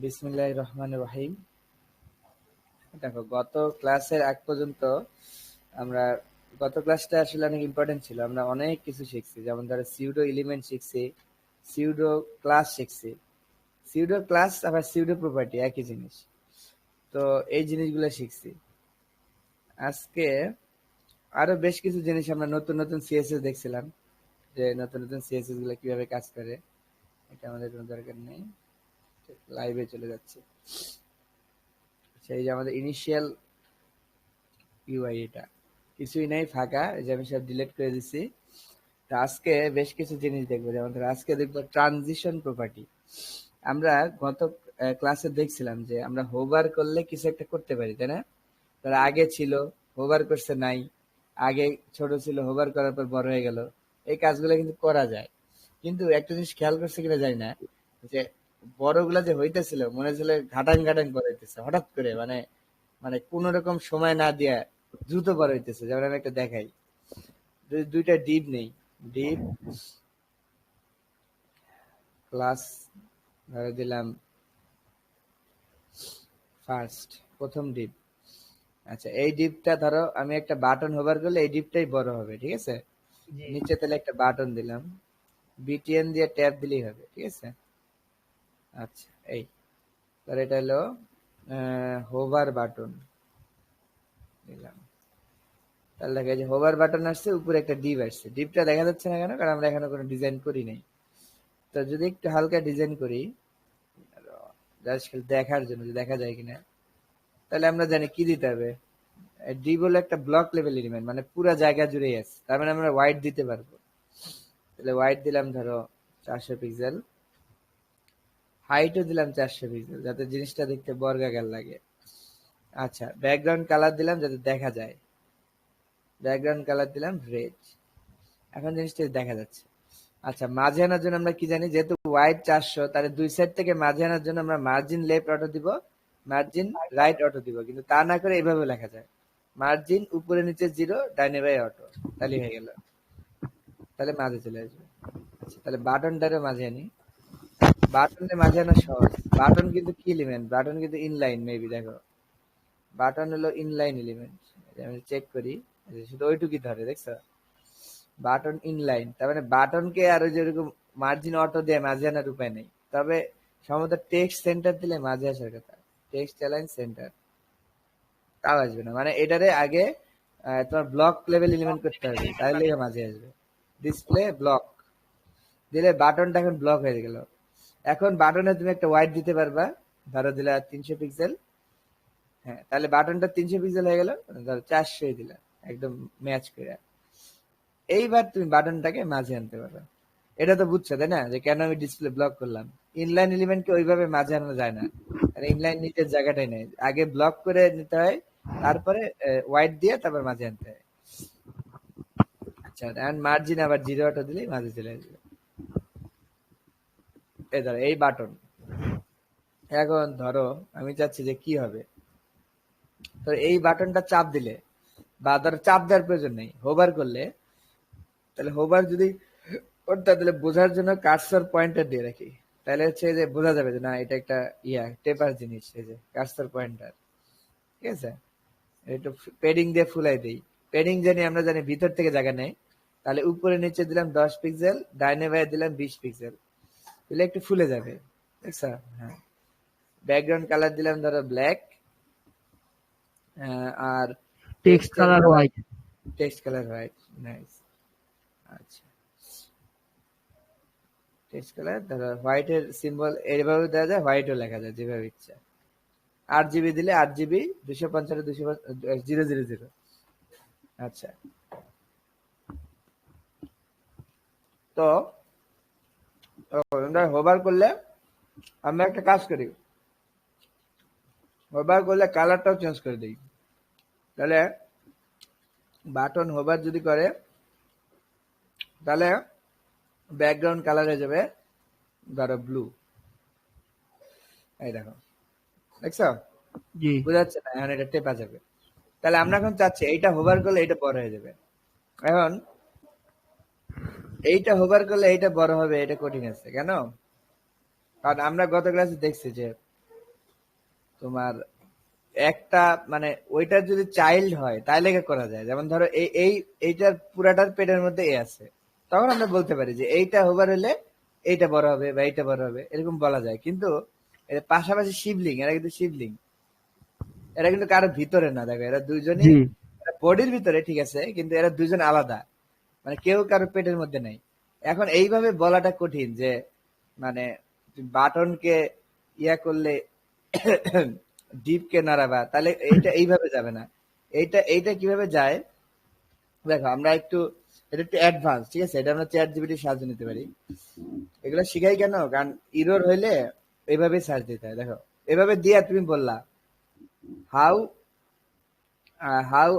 বিসমিল্লাহির রহমানির রহিম। দেখো, গত ক্লাসের আগ পর্যন্ত আমরা গত ক্লাসটা আসলে অনেক ইম্পর্টেন্ট ছিল। আমরা অনেক কিছু শিখছি, যেমন ধরো সিউডো এলিমেন্ট শিখছি, সিউডো ক্লাস শিখছি। সিউডো ক্লাস আবার সিউডো প্রপার্টি একই জিনিস। তো এই জিনিসগুলো শিখছি। আজকে আরো বেশ কিছু জিনিস আমরা নতুন নতুন সিএসএস দেখছিলাম, যে নতুন নতুন সিএসএস গুলো কিভাবে কাজ করে। এটা আমাদের কোনো দরকার নেই, লাইভে চলে যাচ্ছে। সেই যে আমাদের ইনিশিয়াল ইউআই, এটা কিছুই নাই, ফাঁকা। এই যে আমি সব ডিলিট করে দিছি। তো আজকে বেশ কিছু জিনিস দেখবো, যেমন ধরো আজকে দেখবো ট্রানজিশন প্রপার্টি। আমরা গত ক্লাসে দেখছিলাম যে আমরা হোভার করলে কিছু একটা করতে পারি, তাই না? তার আগে ছিল হোভার করছে নাই, আগে ছোট ছিল, হোভার করার পর বড় হয়ে গেল। এই কাজগুলো কিন্তু করা যায়, কিন্তু একটা জিনিস খেয়াল করছে কিনা জানি না, যে বড়গুলা যে হইতেছিল মনে হচ্ছিল ঘাটাং ঘাটাং বড় হইতেছে হঠাৎ করে, মানে মানে কোন রকম সময় না দিয়া দ্রুত বড় হইতেছে। যেমন আমি একটা দেখাই, দুইটা ডিপ নেই, ডিপ ক্লাস ধরে দিলাম ফার্স্ট, প্রথম ডিপ। আচ্ছা, এই ডিপটা ধরো আমি একটা বাটন হোভার করলে এই ডিপটাই বড় হবে, ঠিক আছে? জি নিচে তাহলে একটা বাটন দিলাম, বিটিএন দিয়ে ট্যাপ দিলেই হবে, ঠিক আছে? আচ্ছা, এই তাহলে এটা হলো হোভার বাটন দিলাম। তাহলে দেখা যায় হোভার বাটন আসছে, উপরে একটা ডিপ আসছে। ডিপটা দেখা যাচ্ছে না কেন? কারণ আমরা এখানে কোনো ডিজাইন করি নাই। তো যদি একটু হালকা ডিজাইন করি, জাস্ট দেখার জন্য যে দেখা যায় কিনা, তাহলে আমরা জানি কি দিতে হবে। ডিপ হলো একটা ব্লক লেভেল এলিমেন্ট, মানে পুরো জায়গা জুড়েই আছে, তার মানে আমরা হোয়াইট দিতে পারবো। তাহলে হোয়াইট দিলাম ধরো 400 পিক্সেল, হাইটও দিলাম 400 পিক্সেল, যাতে জিনিসটা দেখতে বর্গাকার লাগে। আচ্ছা, ব্যাকগ্রাউন্ড কালার দিলাম যাতে দেখা যায়, ব্যাকগ্রাউন্ড কালার দিলাম রেড। এখন জিনিসটা দেখা যাচ্ছে। আচ্ছা, মাঝে আনার জন্য আমরা কি জানি, যেহেতু হোয়াইট 400, তাহলে দুই সাইড থেকে মাঝে আনার জন্য আমরা মার্জিন লেফট অটো দিব, মার্জিন রাইট অটো দিব, কিন্তু তা না করে এভাবে লেখা যায়, মার্জিন উপরে নিচে 0, ডাইনে বাই অটো, তাহলে হয়ে গেল। তাহলে মাঝে চলে আসবে। আচ্ছা, তাহলে বাটনটারও মাঝে আনি। বাটনের মাঝে আনা সহজ। বাটন কিন্তু কি এলিমেন্ট? বাটন কিন্তু ইনলাইন, মেবি দেখো, বাটন হলো ইনলাইন এলিমেন্ট। আমি চেক করি, শুধু ওইটুকুই ধরে, দেখছো? বাটন ইনলাইন, তার মানে বাটনকে আর ওই যেরকম মার্জিন অটো দিয়ে মাঝে আনার উপায় নেই। তবে সম্ভবত টেক্সট সেন্টার দিলে মাঝে আসার কথা, টেক্সট অ্যালাইন সেন্টার, তাও আসবে না। মানে এটারে আগে তোমার ব্লক লেভেল এলিমেন্ট করতে হবে, তাহলে মাঝে আসবে। ডিসপ্লে ব্লক দিলে বাটনটা এখন ব্লক হয়ে গেল। এখন বাটনে তুমি একটা হোয়াইট দিতে পারবা, ধরো দিলা 300 পিক্সেল। হ্যাঁ, তাহলে বাটনটা 300 পিক্সেল হয়ে গেল, ধরো 400 দিলা, একদম ম্যাচ করে। এইবার তুমি বাটনটাকে মাঝে আনতে পারো। এটা তো বুঝছো, তাই না, যে কেন আমি ডিসপ্লে ব্লক করলাম? ইনলাইন এলিমেন্টকে ওইভাবে মাঝে আনা যায় না, আর ইনলাইন নিজের জায়গাটাই নেই, আগে ব্লক করে নিতে হয়, তারপরে হোয়াইট দিয়ে তারপর মাঝে আনতে হয়। আচ্ছা, মার্জিন আবার 0 অটো দিলেই মাঝে চলে আসবে। এই ধরো এই বাটন। এখন ধরো আমি চাচ্ছি যে কি হবে, তো এই বাটনটা চাপ দিলে, বা ধরো চাপ দেওয়ার প্রয়োজন নেই, হোভার করলে, তাহলে হোভার যদি করতে, তাহলে বোঝার জন্য কার্সর পয়েন্টার দিয়ে রাখি, তাহলে হচ্ছে যে বোঝা যাবে যে না, এটা একটা টেপার জিনিস। এই যে কার্সর পয়েন্টার, ঠিক আছে? একটু পেডিং দিয়ে ফুলাই দেই। পেডিং জানি, আমরা জানি ভিতর থেকে জায়গা নেই। তাহলে উপরে নিচে দিলাম 10 পিক্সেল, ডাইনে বাইরে দিলাম 20 পিক্সেল, দিলে একটু ফুলে যাবে, দেখছো? হ্যাঁ। ব্যাকগ্রাউন্ড কালার দিলাম ধরো ব্ল্যাক, আর টেক্সট টেক্সটের colour colour, white. Text colour white. Nice. আচ্ছা, টেক্সট কালার ধরো হোয়াইটের সিম্বল এইভাবে দেওয়া যায়, হোয়াইটও লেখা যায় যেভাবে ইচ্ছা। 8 জিবি দিলে 8 জিবি, 255 200 আচ্ছা, তো হোভার করলে আমরা একটা কাজ করি, হোভার করলে কালারটাও চেঞ্জ করে দিই। তাহলে বাটন হোভার যদি করে, তাহলে ব্যাকগ্রাউন্ড কালার হয়ে যাবে ধরো ব্লু। এই দেখো, দেখছো? জি বোঝা যাচ্ছে না? এখন এটা টেপা যাবে। তাহলে আমরা এখন চাচ্ছি এইটা হোভার করলে এইটা বড় হয়ে যাবে। এখন এইটা হোভার করলে এইটা বড় হবে, এটা কঠিন আছে কেন? কারণ আমরা গত ক্লাসে দেখছি যে তোমার একটা মানে ওইটার যদি চাইল্ড হয় তাহলে কি করা যায়, যেমন ধরো এইটার পুরাটার পেটের মধ্যে এ আছে, তখন আমরা বলতে পারি যে এইটা হোবার হলে এইটা বড় হবে বা এইটা বড় হবে, এরকম বলা যায়। কিন্তু এর পাশাপাশি শিবলিং, এরা কিন্তু শিবলিং, এরা কিন্তু কারো ভিতরে না, দেখো এরা দুইজনই জি বডির ভিতরে ঠিক আছে, কিন্তু এরা দুইজন আলাদা, মানে কেউ কারো পেটের মধ্যে নাই। এখন এইভাবে বলাটা কঠিন যে মানে বাটনকে ইয়া করলে ডিপকে নাড়াবা, তাহলে এইটা এইভাবে যাবে না। এইটা এইটা কিভাবে যায় দেখো, আমরা একটু এটা একটু অ্যাডভান্স, ঠিক আছে, এটা আমরা চ্যাট জিপিটির সাহায্য নিতে পারি। এগুলো শিখাই কেন, কারণ ইরোর হইলে এইভাবে সার্চ দিতে হয়। দেখো এভাবে দিয়ে তুমি বললা how how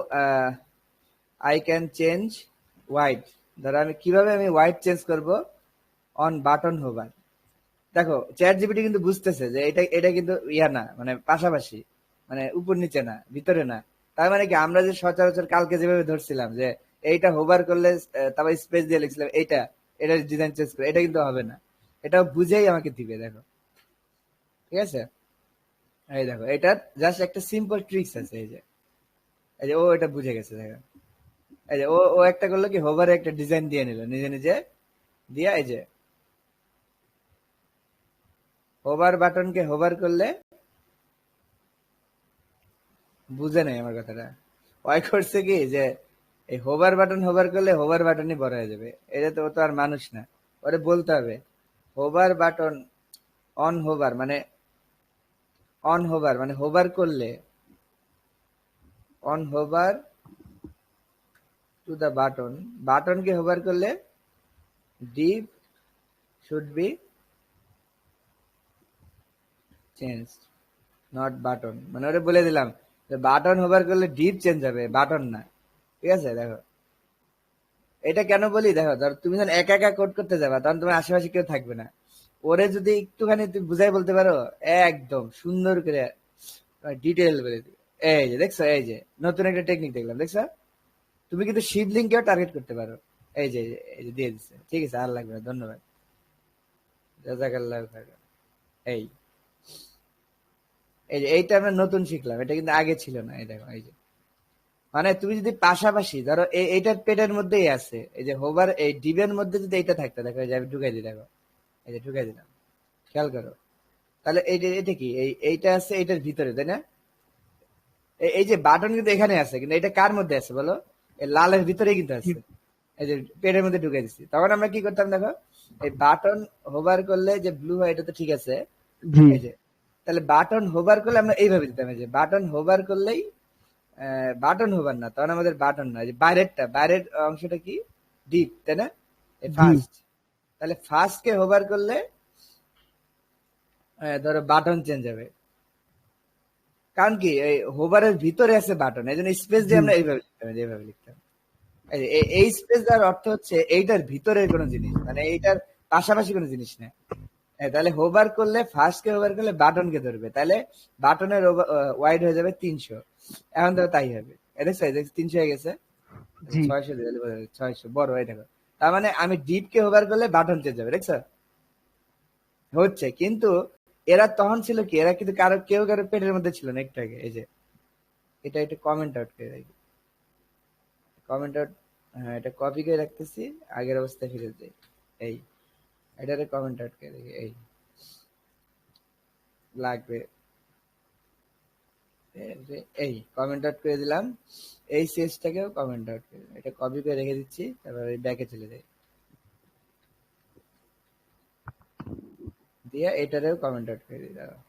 I can change white, ধরো আমি কিভাবে আমি হোয়াইট চেঞ্জ করব অন বাটন হোভার। দেখো চ্যাট জিপিটি কিন্তু বুঝতেছে যে এটা এটা কিন্তু ইয়া না, মানে পাশাপাশি, মানে উপর নিচে না, ভিতরে না। তার মানে কি আমরা যে সচরাচর কালকে যেভাবে ধরছিলাম যে এইটা হোভার করলে তারপর স্পেস দিয়ে লিখছিলাম এইটা, এটা ডিজাইন চেঞ্জ করে, এটা কিন্তু হবে না। এটা বুঝেই আমাকে দিবে, দেখো ঠিক আছে। এই দেখো এটার জাস্ট একটা সিম্পল ট্রিক্স আছে, এই যে ও এটা বুঝে গেছে, দেখো এই যে ও ও একটা করলো কি, হোভারে একটা ডিজাইন দিয়ে নিল নিজে নিজে, দিয়া এই যে হোভার বাটনকে হোভার করলে, বুঝে নাই আমার কথাটা। ওই করছে কি যে এই হোভার বাটন হোভার করলে হোভার বাটনই বড় হয়ে যাবে, এটা তো ও তো আর মানুষ না, ওরে বলতে হবে হোভার বাটন অন হোভার মানে অন হোভার মানে হোভার করলে, on hover to the button, বাটনকে হোভার করলে div should be change not button, মানে ওরে বলে দিলাম বাটন হোভার করলে ডিপ চেঞ্জ হবে, বাটন না। ঠিক আছে, দেখো এটা কেন বলি, দেখো ধর তুমি যখন একা একা কোড করতে যাবা তখন তোমার আশেপাশে কেউ থাকবে না, ওরে যদি একটুখানি তুমি বুঝাই বলতে পারো একদম সুন্দর করে ডিটেল বলে দিবে। এই যে দেখছো, এই যে নতুন একটা টেকনিক দেখলাম, দেখছো তুমি কিন্তু শিবলিংকেও টার্গেট করতে পারো। এই যে দিয়ে দিচ্ছে, ঠিক আছে আর লাগবে না, ধন্যবাদ, জাজাকাল্লাহ খাইরান। এই এই যে এইটা আমরা নতুন শিখলাম, এটা কিন্তু আগে ছিল না। এই দেখো এই যে মানে তুমি যদি পাশাপাশি ধরো এইটার পেটের মধ্যেই আছে, এই যে হোভার এই ডিবের মধ্যে যদি এইটা থাকতো, দেখো এই যে আমি ঢুকাই দিই, দেখো এই যে ঢুকাই দিলাম, খেয়াল করো, তাহলে এই যে এটা কি এইটা আছে এইটার ভিতরে, তাই না? এই যে বাটন কিন্তু এখানে আছে, কিন্তু এটা কার মধ্যে আছে বলো, এই লালের ভিতরে কিন্তু আছে, এই যে পেটের মধ্যে ঢুকাই দিচ্ছি। তখন আমরা কি করতাম দেখো, এই বাটন হোভার করলে যে ব্লু হয় এটা তো ঠিক আছে, জি এই যে তাহলে বাটন হোভার করলে আমরা এইভাবে দিতাম, এই যে বাটন হোভার করলেই বাটন হোভার না, তখন আমাদের বাটন না, যে বাইরের অংশটা কি ডিপ, তাই না? জি ফার্স্ট, তাহলে ফার্স্ট কে হোভার করলে ধরো বাটন চেঞ্জ হবে, কারণ কি এই হোভারের ভিতরে আছে বাটন, এই জন্য স্পেস জি দিয়ে আমরা এইভাবে লিখতাম, এইভাবে লিখতাম। এই স্পেস দেওয়ার অর্থ হচ্ছে এইটার ভিতরের কোনো জিনিস, মানে এইটার পাশাপাশি কোনো জিনিস না। তাহলে হোভার করলে ফার্স্ট কে হোভার করলে বাটন কে ধরবে, তাহলে বাটনের ওয়াইড হয়ে যাবে 300। এখন তো তাই হবে, এটা 300 হয়ে গেছে, জি 600 দিলে বোঝা যাবে, 600 বড় হয়ে দেখো। তার মানে আমি ডিপ কে হোভার করলে বাটন চেঞ্জ হবে, দেখছো হচ্ছে। কিন্তু এরা তখন ছিল কি, এরা কিন্তু কারো কেউ কারো পেটের মধ্যে ছিল না একটু আগে। এই যে এটা একটা কমেন্ট আউট করে রাখি, কমেন্ট আউট, হ্যাঁ এটা কপি করে রাখতেছি, আগের অবস্থায় ফিরে যাই। এই এটারে কমেন্ট আউট করে দেখি, এই লাগবে, এই কমেন্ট আউট করে দিলাম, এই সিএসটাকেও কমেন্ট আউট করে দিলাম। এটা কপি করে রেখে দিচ্ছি, তারপর ব্যাকে চলে যাই, দিয়ে এটারেও কমেন্ট আউট করে দিই, দাঁড়াও,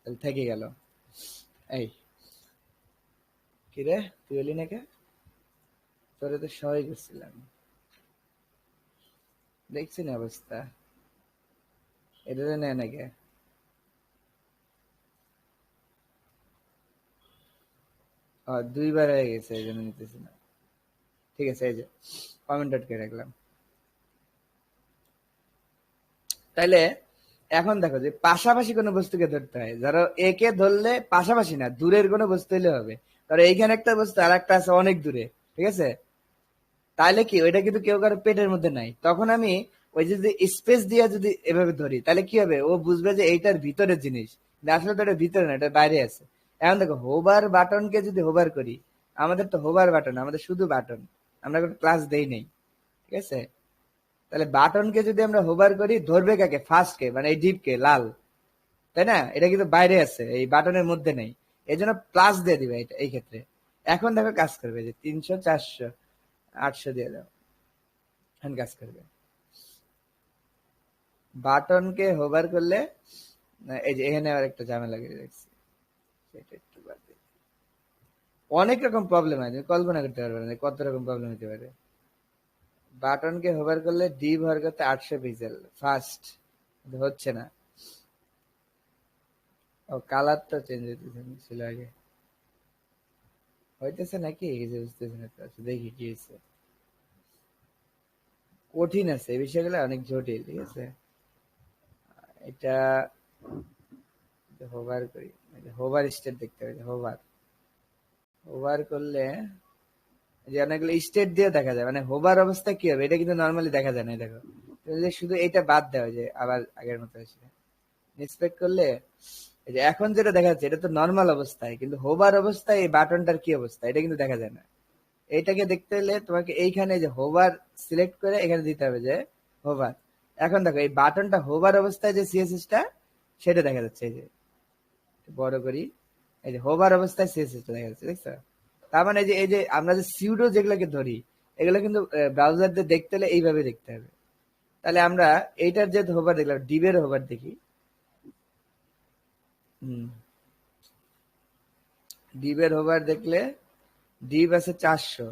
তাহলে থেকে গেল। এই কিরে তুই এলি না কে, তোরে তো সবাই করছিলাম, দেখছি না অবস্থা, এটারে নেয় না কে? দুইবার হয়ে গেছে এই জন্য নিতেছি না। ঠিক আছে, এই যে কমেন্ট আউট করে রাখলাম। তাইলে এখন দেখো যে পাশাপাশি কোনো বস্তুকে ধরতে হয়, ধরো একে ধরলে পাশাপাশি না, দূরের কোনো বস্তু হলে হবে। ধরো এইখানে একটা বস্তু আর একটা আছে অনেক দূরে, ঠিক আছে, তাহলে কি ওইটা কিন্তু কেউ কারো পেটের মধ্যে নাই, তখন আমি ওই যে যদি স্পেস দিয়ে যদি এভাবে ধরি তাহলে কি হবে, ও বুঝবে যে এইটার ভিতরের জিনিস, আসলে তো এটা ভিতরে না, এটা বাইরে আছে। এখন দেখো হোভার বাটনকে যদি হোভার করি, আমাদের তো হোভার বাটন, আমাদের শুধু বাটন, আমরা কোনো ক্লাস দেই নেই, ঠিক আছে? তাহলে বাটনকে যদি আমরা হোভার করি, ধরবে কাকে? ফার্স্ট কে, মানে এই ডিপকে, লাল, তাই না? এটা কিন্তু বাইরে আছে, এই বাটনের মধ্যে নেই, এই জন্য প্লাস দিয়ে দিবে এটা এই ক্ষেত্রে। এখন দেখো কাজ করবে, যে 300, 400, 800 দিয়ে দাও, এখন কাজ করবে। বাটনকে হোভার করলে, এই যে এখানে আবার একটা ঝামেলা করে রাখছি, সেটা একটু বাদ দিই। অনেক রকম প্রবলেম হয়, তুমি কল্পনা করতে পারবে না কত রকম প্রবলেম হতে পারে। বাটনকে হোভার করলে ডি ভর করতে 800 পিক্সেল ফাস্ট, হচ্ছে না। ও কালার তো চেঞ্জ হইতেছে ছিল আগে, হইতেছে নাকি কিছু বুঝতেছে না তো। আচ্ছা, দেখি কি হয়েছে। কঠিন আছে এই বিষয়গুলো, অনেক জটিল, ঠিক আছে? এটা হোভার করি, হোভার স্টেট দেখতে হবে, হোভার হোভার করলে যে অনেকগুলো স্টেট দিয়ে দেখা যায়, মানে হোভার অবস্থা কি হবে এটা কিন্তু নর্মালি দেখা যায় না। দেখো তুমি যদি শুধু এটা বাদ দেওয়া, যে আবার আগের মতো আসে ইন্সপেক্ট করলে, এই যে এখন যেটা দেখা যাচ্ছে এটা তো নর্মাল অবস্থায়, কিন্তু হোভার অবস্থায় এই বাটনটার কি অবস্থা এটা কিন্তু দেখা যায় না। এইটাকে দেখতে হলে তোমাকে এইখানে যে হোভার সিলেক্ট করে এখানে দিতে হবে যে হোভার। এখন দেখো এই বাটনটা হোভার অবস্থায় যে সিএসএসটা সেটা দেখা যাচ্ছে, এই যে বড় করি, এই যে হোভার অবস্থায় সিএসএসটা দেখা যাচ্ছে, দেখছো? তার মানে এই যে আমরা যে সিউডো যেগুলোকে ধরি, এগুলো কিন্তু ব্রাউজার দিয়ে দেখতে হলে এইভাবে দেখতে হবে। তাহলে আমরা এইটার যে হোভার দেখলাম, ডিবের হোভার দেখি। হুম, ডিবের হোভার দেখলে ডিপ আছে 400,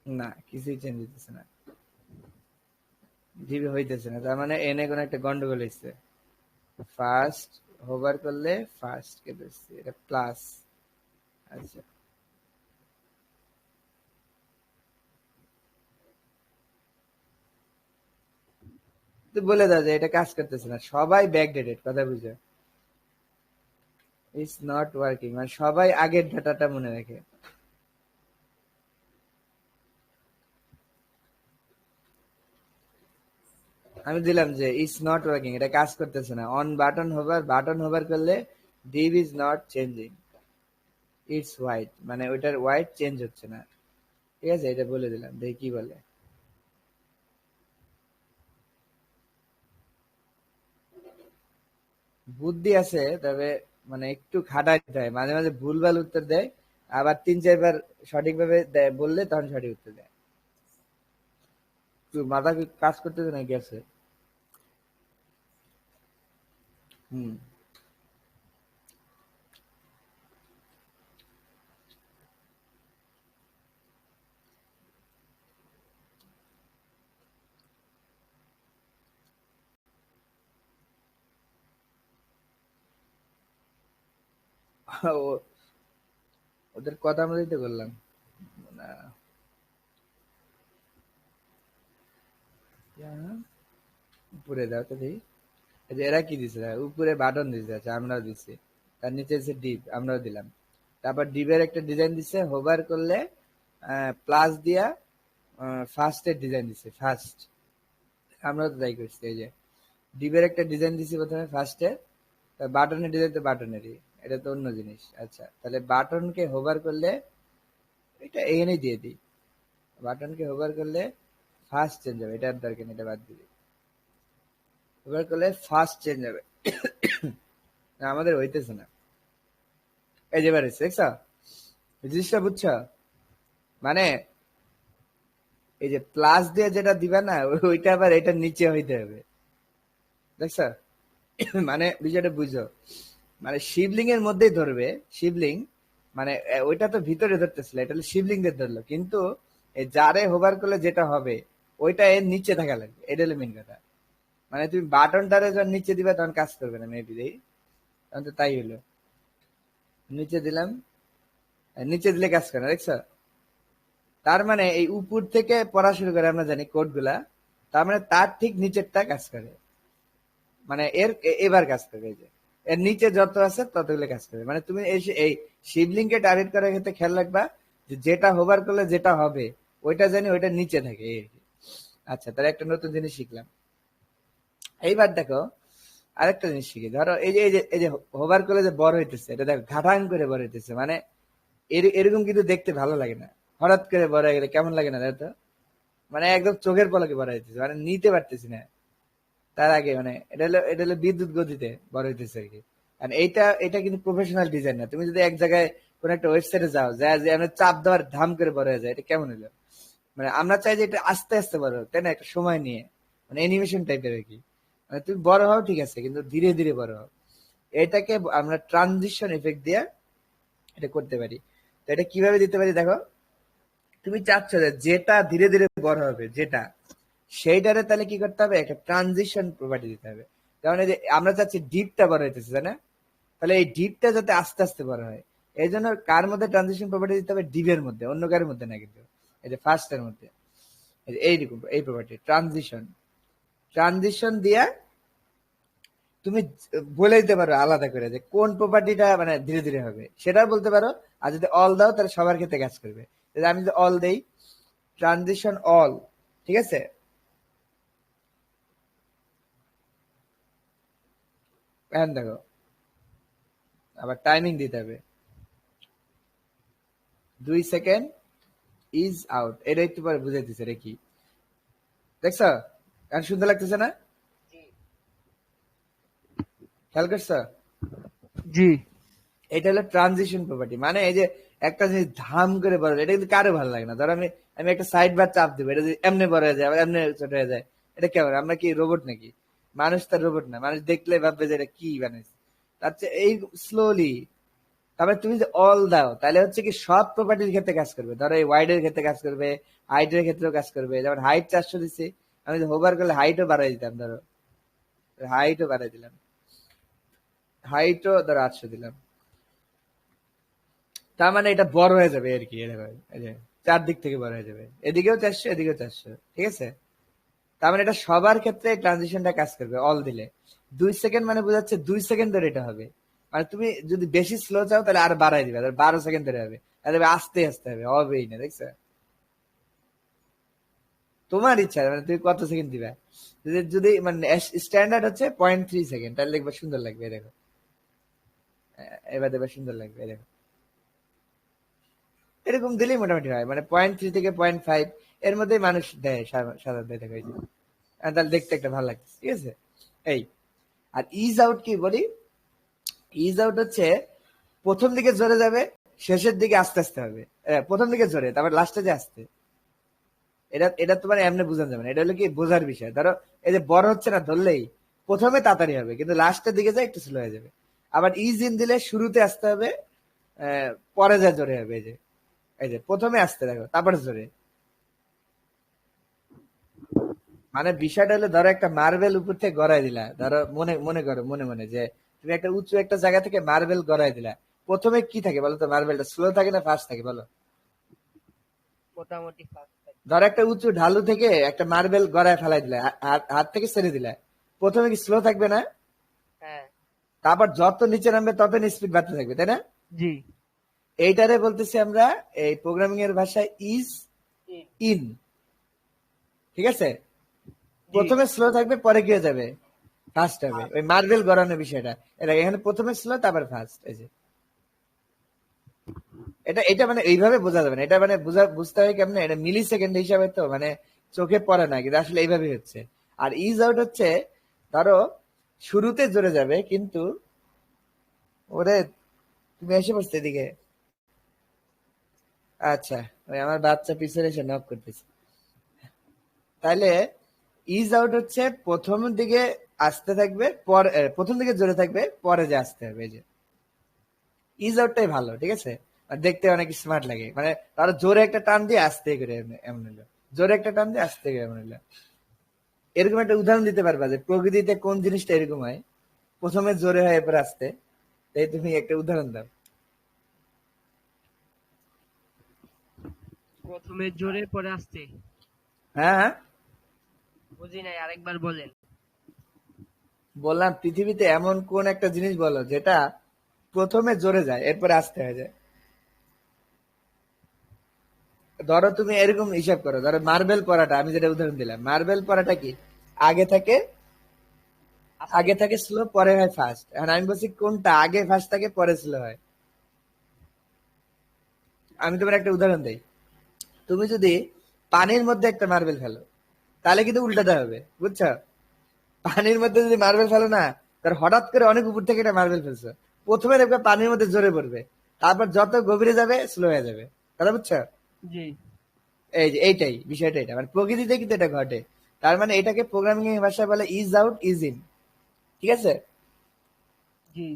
না কিছুই চেঞ্জ হইতেছে না, ডিবি হইতেছে না, তার মানে এনে কোনো একটা গন্ডগোল হয়েছে। ফার্স্ট হোভার করলে ফার্স্ট কে ধরছি, এটা প্লাস। আচ্ছা, তো বলে দাও যে এটা কাজ করতেছে না, সবাই ব্যাকডেটেড, কথা বুঝে? ইটস নট ওয়ার্কিং, মানে সবাই আগের ডাটাটা মনে রাখে। আমি দিলাম যে ইটস নট ওয়ার্কিং, এটা কাজ করতেছে না। On button hover, button hover করলে div is not changing, it's white, মানে ওইটার হোয়াইট চেঞ্জ হচ্ছে না, ঠিক আছে? এটা বলে দিলাম, দেখি কি বলে। বুদ্ধি আছে, তবে মানে একটু খাটাইতে হয়, মাঝে মাঝে ভুলভাল উত্তর দেয়, আবার 3-4 বার সঠিকভাবে বললে তখন সঠিক উত্তর দেয়। তুই মাথা কি কাজ করতেছে নাকি আছে? হুম। ও- ওদের কথা মতোই তো করলাম না। উপরে দাও তো দেখি, এই যে এরা কি দিছে, উপরে বাটন দিছে, আচ্ছা আমরাও দিছি, তার নিচে আছে ডিপ, আমরাও দিলাম। তারপর ডিপের একটা ডিজাইন দিছে, হোভার করলে প্লাস দিয়া ফার্স্টের ডিজাইন দিছে, ফার্স্ট। আমরাও তো তাই করছি, এই যে ডিপের একটা ডিজাইন দিছি প্রথমে ফার্স্টে, বাটনের ডিজাইন তো বাটনেরই, এটা তো অন্য জিনিস। আচ্ছা, তাহলে বাটনকে হোভার করলে, এটা এখানেই দিয়ে দিই, বাটনকে হোভার করলে ফার্স্ট চেঞ্জ হবে, এটার দরকার নেই, এটা বাদ দিবি। হোভার করলে ফার্স্ট চেঞ্জ হবে, না আমাদের হইতেছে না। এই যে এবার দেখছো জিনিসটা, বুঝছো? মানে এই যে প্লাস দিয়ে যেটা দিবা না, ওইটা আবার এটার নিচে হইতে হবে, দেখছো? মানে বিষয়টা বুঝো, মানে শিবলিং এর মধ্যেই ধরবে, শিবলিং, মানে ওইটা তো ভিতরে ধরতেছিল, এটা হলো শিবলিং দের ধরলো, কিন্তু এই জারে হোভার করলে যেটা হবে ওইটা এর নিচে থাকা লাগবে, এটা হলো মেন কথা। মানে তুমি বাটনটারে যখন নিচে দিবা তখন কাজ করবে না মেবি, দেই তখন তো তাই হলো। নিচে দিলাম, নিচে দিলে কাজ করে না, দেখছো? তার মানে এই উপর থেকে পড়া শুরু করে আমরা জানি কোড গুলা, তার মানে তার ঠিক নিচেরটা কাজ করে, মানে এবার কাজ করবে, এই যে এর নিচে যত আছে ততগুলো কাজ করবে। মানে তুমি এই শিবলিংকে টার্গেট করার ক্ষেত্রে খেয়াল রাখবা যে যেটা হোভার করলে যেটা হবে ওইটা জানি ওইটা নিচে থাকে, এই আর কি। আচ্ছা, তাহলে একটা নতুন জিনিস শিখলাম। এইবার দেখো, আরেকটা জিনিস শিখি, ধরো এই যে হোভার করলে যে বড় হইতেছে, এটা দেখো ঘাটাং করে বড় হইতেছে, মানে এরকম কিন্তু দেখতে ভালো লাগে না। হঠাৎ করে বড় হয়ে গেলে কেমন লাগে না দেখো তো? মানে একদম চোখের পলকে বড় হইতেছে, মানে নিতে পারতেছি না। তার আগে মানে এটা হলো বিদ্যুৎ গতিতে বড় হইতেছে আর কি। আর এটা কিন্তু প্রফেশনাল ডিজাইন না। তুমি যদি এক জায়গায় কোন একটা ওয়েবসাইটে যাও, যা যে আমরা চাপ দেওয়ার ধাম করে বড় হয়ে যায়, এটা কেমন হলো? মানে আমরা চাই যে এটা আস্তে আস্তে বড় হোক, তাই না? একটা সময় নিয়ে, মানে অ্যানিমেশন টাইপের আর কি। মানে তুমি বড় হও ঠিক আছে, কিন্তু ধীরে ধীরে বড় হও। এটাকে আমরা ট্রানজিশন এফেক্ট দিয়ে এটা করতে পারি। তো এটা কিভাবে দিতে পারি দেখো, তুমি চাচ্ছ যে যেটা ধীরে ধীরে বড় হবে, যেটা সেইটারে তাহলে কি করতে হবে, একটা ট্রানজিশন প্রপার্টি দিতে হবে। কারণ এই যে আমরা চাচ্ছি ডিপটা বড় হইতেছে, তাই না? তাহলে এই ডিপটা যাতে আস্তে আস্তে বড় হয়, এই জন্য কার মধ্যে ট্রানজিশন প্রপার্টি দিতে হবে? ডিপের মধ্যে, অন্য কারের মধ্যে না কিন্তু। এই যে ফার্স্টের মধ্যে এইরকম এই প্রপার্টি ট্রানজিশন, ট্রানজিশন দিয়া তুমি বলে দিতে পারো আলাদা করে যে কোন প্রপার্টিটা মানে ধীরে ধীরে হবে, সেটা বলতে পারো। আর যদি অল দাও তাহলে সবার ক্ষেত্রে কাজ করবে। যদি আমি যদি অল দেই, ট্রানজিশন অল, ঠিক আছে? এখন দেখো, আবার টাইমিং দিতে হবে 2 সেকেন্ড ইজ আউট, এটা একটু পরে বুঝাইতেছে রে কি, দেখছো? এখন সুন্দর লাগতেছে না? খেয়াল করছো? জি এটা হলো ট্রানজিশন প্রপার্টি। মানে এই যে একটা জিনিস ধাম করে বড়, এটা কিন্তু কারো ভালো লাগে না। ধরো আমি আমি একটা সাইড বার চাপ দেবো, এটা যদি এমনি বড় হয়ে যায় আবার এমনি ছোট হয়ে যায়, এটা কেমন? আমরা কি রোবট নাকি? মানুষ তার রোবট না, মানুষ দেখলে ভাববে যে এটা কি বানাইছে। তার চেয়ে এই স্লোলি, তারপরে তুমি যে অল দাও, তাহলে হচ্ছে কি সব প্রপার্টির ক্ষেত্রে কাজ করবে। ধরো এই ওয়াইড এর ক্ষেত্রে কাজ করবে, হাইটের ক্ষেত্রেও কাজ করবে। যেমন হাইট 400 দিচ্ছি, আমি যদি হোভার করলে হাইটও বাড়াই দিতাম, ধরো হাইটও বাড়াই দিলাম, হাইটও ধরো 800 দিলাম, তার মানে এটা বড় হয়ে যাবে আর কি। এরকম এই যে চারদিক থেকে বড় হয়ে যাবে, এদিকেও 400 এদিকেও 400, ঠিক আছে? তার মানে এটা সবার ক্ষেত্রে ট্রানজিশনটা কাজ করবে অল দিলে। 2 সেকেন্ড মানে বোঝাচ্ছে 2 সেকেন্ড ধরে এটা হবে। মানে তুমি যদি বেশি স্লো চাও তাহলে আর বাড়াই দিবে, 12 সেকেন্ড ধরে হবে। তাহলে আস্তে আস্তে হবে, হবেই না, দেখছো? তোমার ইচ্ছা, মানে তুমি কত সেকেন্ড দিবে। যদি যদি মানে স্ট্যান্ডার্ড হচ্ছে 0.3 সেকেন্ড, তাহলে দেখবে সুন্দর লাগবে, এই দেখো। এবার দেখবে সুন্দর লাগবে, এই দেখো। এরকম দিলেই মোটামুটি হয়, মানে 0.3 থেকে 0.5 এর মধ্যে মানুষ দেয় সাধারণত, দেখো এই যে। তাহলে দেখতে একটা ভালো লাগছে, ঠিক আছে? এই আর ইজ আউট কি বলি, ইজ আউট হচ্ছে প্রথম দিকে জোরে যাবে, শেষের দিকে আস্তে আস্তে হবে। প্রথম দিকে জোরে, তারপর লাস্টে যে আস্তে। এটা এটা তোমার এমনি বোঝানো যাবে না, এটা হলো কি বোঝার বিষয়। ধরো এই যে বড় হচ্ছে না ধরলেই, প্রথমে তাড়াতাড়ি হবে কিন্তু লাস্টের দিকে যায় একটু স্লো হয়ে যাবে। আবার ইজ ইন দিলে শুরুতে আসতে হবে, পরে যা জোরে হবে। এই যে প্রথমে আসতে দেখো, তারপরে জোরে। মানে বিষয়টা হলো, ধরো একটা মার্বেল উপর থেকে গড়াই দিলা, ধরো মনে মনে করো মনে মনে যে তুমি একটা উঁচু একটা জায়গা থেকে মার্বেল গড়াই দিলা। প্রথমে কি থাকে বলো তো? মার্বেলটা স্লো থাকে না ফাস্ট থাকে বলো? মোটামুটি ফার্স্ট টাইম। ধরো একটা উঁচু ঢালু থেকে একটা মার্বেল গড়ায় ফেলাই দিলা, হাত থেকে ছেড়ে দিলা, প্রথমে কি স্লো থাকবে না? হ্যাঁ তারপর যত নিচে নামবে তত স্পিড বাড়তে থাকবে, তাই না? জি এইটারে বলতেছি আমরা এই প্রোগ্রামিং এর ভাষায় ইজ ইন ইন, ঠিক আছে? জি প্রথমে স্লো থাকবে, পরে কি হয়ে যাবে? ফাস্ট হবে। ওই মার্বেল গড়ানোর বিষয়টা, এটা এখানে প্রথমে স্লো তারপর ফাস্ট। এই যে এটা এটা মানে এইভাবে বোঝা যাবে না, এটা মানে বুঝতে হবে কেমনে, এটা মিলি সেকেন্ড হিসাবে তো মানে চোখে পড়ে না, কিন্তু আসলে এইভাবেই হচ্ছে। আর ইজ আউট হচ্ছে, ধরো শুরুতে জোরে যাবে কিন্তু, ওরে তুমি এসে পড়ছো এদিকে। আচ্ছা, ওই আমার বাচ্চা পিছনে এসে নক করতেছে। তাহলে ইজ আউট হচ্ছে প্রথম দিকে আসতে থাকবে, পরে প্রথম দিকে জোরে থাকবে, পরে যে আসতে হবে। এই যে ইজ আউটটাই ভালো, ঠিক আছে? আর দেখতে অনেক স্মার্ট লাগে। মানে তারা জোরে একটা টান দিয়ে আসতে করে এমন হলো, জোরে একটা টান দিয়ে আসতে করে এমন হলো। এরকম একটা উদাহরণ দিতে পারবা যে প্রকৃতিতে কোন জিনিসটা এরকম হয়, প্রথমে জোরে হয় এরপর আসতে? তাই তুমি একটা উদাহরণ দাও। প্রথমে জোরে পরে আসতে। হ্যাঁ হ্যাঁ, বুঝি নাই, আরেকবার বলেন। বললাম পৃথিবীতে এমন কোন একটা জিনিস বলো যেটা প্রথমে জোরে যায় এরপরে আসতে হয়ে যায়। ধরো তুমি এরকম হিসাব করো, ধরো মার্বেল পরাটা, আমি যেটা উদাহরণ দিলাম, মার্বেল পরাটা কি আগে থাকে, আস্তে। আগে থাকে স্লো পরে হয় ফাস্ট। এখন আমি বলছি কোনটা আগে ফাস্ট থাকে পরে স্লো হয়। আমি তোমার একটা উদাহরণ দেই। তুমি যদি পানির মধ্যে একটা মার্বেল ফেলো তাহলে কিন্তু উল্টাতে হবে, বুঝছো? পানির মধ্যে যদি মার্বেল ফেলো না, তার হঠাৎ করে অনেক উপর থেকে একটা মার্বেল ফেলছো, প্রথমে দেখবে পানির মধ্যে জোরে পড়বে, তারপর যত গভীরে যাবে স্লো হয়ে যাবে। কথা বুঝছো? জি এই যে এইটাই বিষয়টা, এটা মানে প্রকৃতিতে কিন্তু এটা ঘটে। তার মানে এটাকে প্রোগ্রামিং এর ভাষায় বলে ইজ আউট ইজ ইন। ঠিক আছে? জি।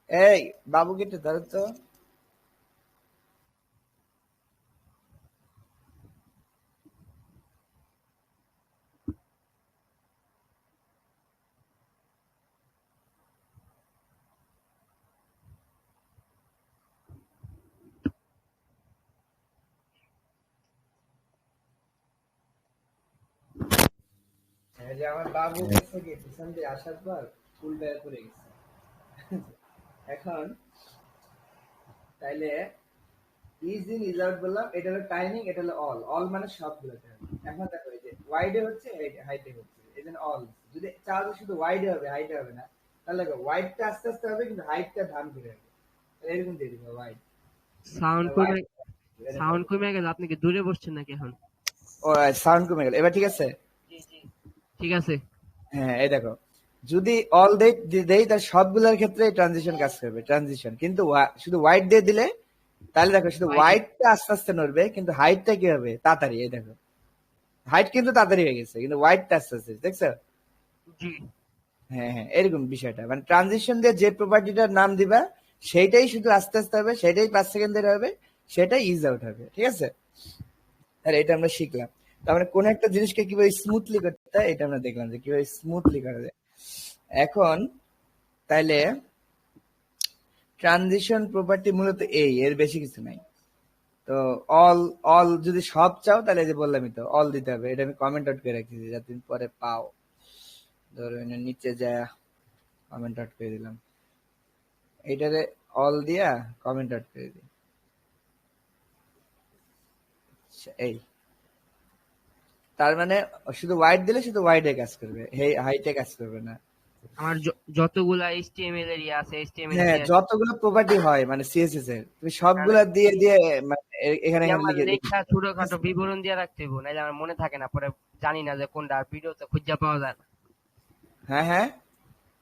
এই বাবুকে একটু ধরো তো। এই যে আমার বাবু গেছে কি পিছন দিয়ে আসার পর ফুলটা পড়ে গেছে। এখন তাইলে ইজ ইন ইজ আউট বললাম, এটা হলো টাইমিং, এটা হলো অল। অল মানে সবগুলোতে হবে। এখন দেখো এই যে ওয়াইডে হচ্ছে, হাইটে হচ্ছে, এই জন্য অল। যদি চাও যে শুধু ওয়াইডে হবে হাইটে হবে না, তাহলে দেখো ওয়াইডটা আস্তে আস্তে হবে কিন্তু হাইটটা ধান করে হবে। এরকম দিয়ে দিবে ওয়াইড। সাউন্ড ওয়াইড কমে সাউন্ড কমে গেল। আপনি কি দূরে বসছেন নাকি এখন? ও সাউন্ড কমে গেল, এবার ঠিক আছে? জি জি। ঠিক আছে। হ্যাঁ এই দেখো, যদি অল দেই তার সবগুলোর ক্ষেত্রে ট্রানজিশন কাজ করবে, ট্রানজিশন। কিন্তু শুধু ওয়াইড দিয়ে দিলে তাহলে দেখো শুধু ওয়াইডে। ওয়াইডটা আস্তে আস্তে নড়বে কিন্তু হাইটটা কি হবে তাড়াতাড়ি। এই দেখো হাইট কিন্তু তাড়াতাড়ি হয়ে গেছে কিন্তু ওয়াইডটা আস্তে আস্তে, দেখছো? জি হ্যাঁ হ্যাঁ, এরকম বিষয়টা মানে ট্রানজিশন দিয়ে যে প্রপার্টিটার নাম দিবা সেইটাই শুধু আস্তে আস্তে হবে, সেটাই 5 সেকেন্ডের হবে, সেটাই ইজ আউট হবে। ঠিক আছে? আর এটা আমরা শিখলাম। তার মানে কোন একটা জিনিসকে কিভাবে স্মুথলি করতে হয় এটা আমরা দেখলাম যে কিভাবে স্মুথলি করা যায়। এখন তাইলে ট্রানজিশন প্রপার্টি মূলত এর বেশি কিছু নাই। তো অল, অল যদি সব চাও তাহলে এই যে বললামই তো অল দিতে হবে। এটা আমি কমেন্ট আউট করে রাখছি যাতে তুমি পরে পাও। ধরো এনে নিচে যা কমেন্ট আউট করে দিলাম, এইটারে অল দিয়া কমেন্ট আউট করে দিই। আচ্ছা, এই তার মানে শুধু ওয়াইড দিলে শুধু ওয়াইডে কাজ করবে, হাইটে কাজ করবে না। আমার যতগুলা এইচটিএমএল এর ইয়ে আছে, এইচটিএমএল হ্যাঁ সিএসএস, যতগুলো প্রপার্টি হয় মানে সিএসএস এর তুমি সবগুলা দিয়ে দিয়ে মানে এখানে এখানে আমার লিখে লিখে। লেখা ছোটখাটো বিবরণ দিয়ে রাখতে হইব, নাইলে আমার মনে থাকে না, পরে জানি না যে কোনটা, ভিডিওতে খুঁজে পাওয়া যায় না। হ্যাঁ হ্যাঁ,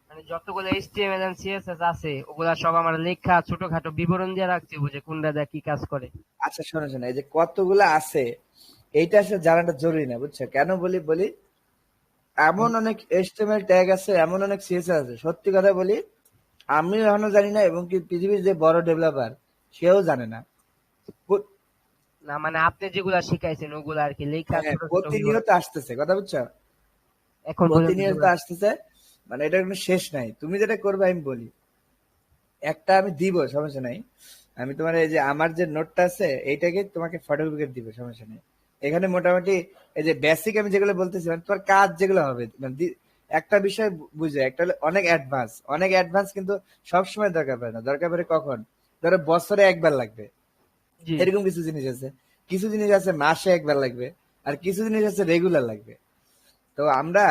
মানে যতগুলো এইচটিএমএল এন্ড সিএসএস আছে ওগুলা সব আমার লেখা ছোটখাটো বিবরণ দিয়ে রাখতে হইব যে কোনটা দিয়ে কি কাজ করে। আচ্ছা শোনো শোনো, এই যে কতগুলা আছে এইটা আসলে জানাটা জরুরি না, বুঝছো? কেন বলি বলি, এমন অনেক এইচটিএমএল ট্যাগ আছে, এমন অনেক সিএসএস আছে, সত্যি কথা বলি আমি এখনো জানি না, এবং কি পৃথিবীর যে বড় ডেভেলপার সেও জানে না। প্র- না মানে আপনি যেগুলা শিখাইছেন ওগুলা আর কি লেখা হ্যাঁ ছোট ছোট বিবরণ প্রতিনিয়ত আসতেছে, কথা বুঝছো? এখন পর্যন্ত প্রতিনিয়ত যেগুলা। আসতেছে, মানে এটার কোনো শেষ নাই। তুমি যেটা করবে আমি বলি, একটা আমি দিব সমস্যা নাই। আমি তোমার এই যে আমার যে নোটটা আছে এইটাকে তোমাকে ফটোকপি দিব, সমস্যা নেই। এখানে মোটামুটি এই যে বেসিক আমি যেগুলো বলতেছি মানে তোমার কাজ যেগুলো হবে মানে একটা বিষয় বুঝে, একটা হলো অনেক অ্যাডভান্স, অনেক অ্যাডভান্স কিন্তু সব সময় দরকার পড়ে না। দরকার পড়ে কখন? ধরো বছরে একবার লাগবে, জি এরকম কিছু জিনিস আছে। কিছু জিনিস আছে মাসে একবার লাগবে, আর কিছু জিনিস আছে রেগুলার লাগবে। তো আমরা,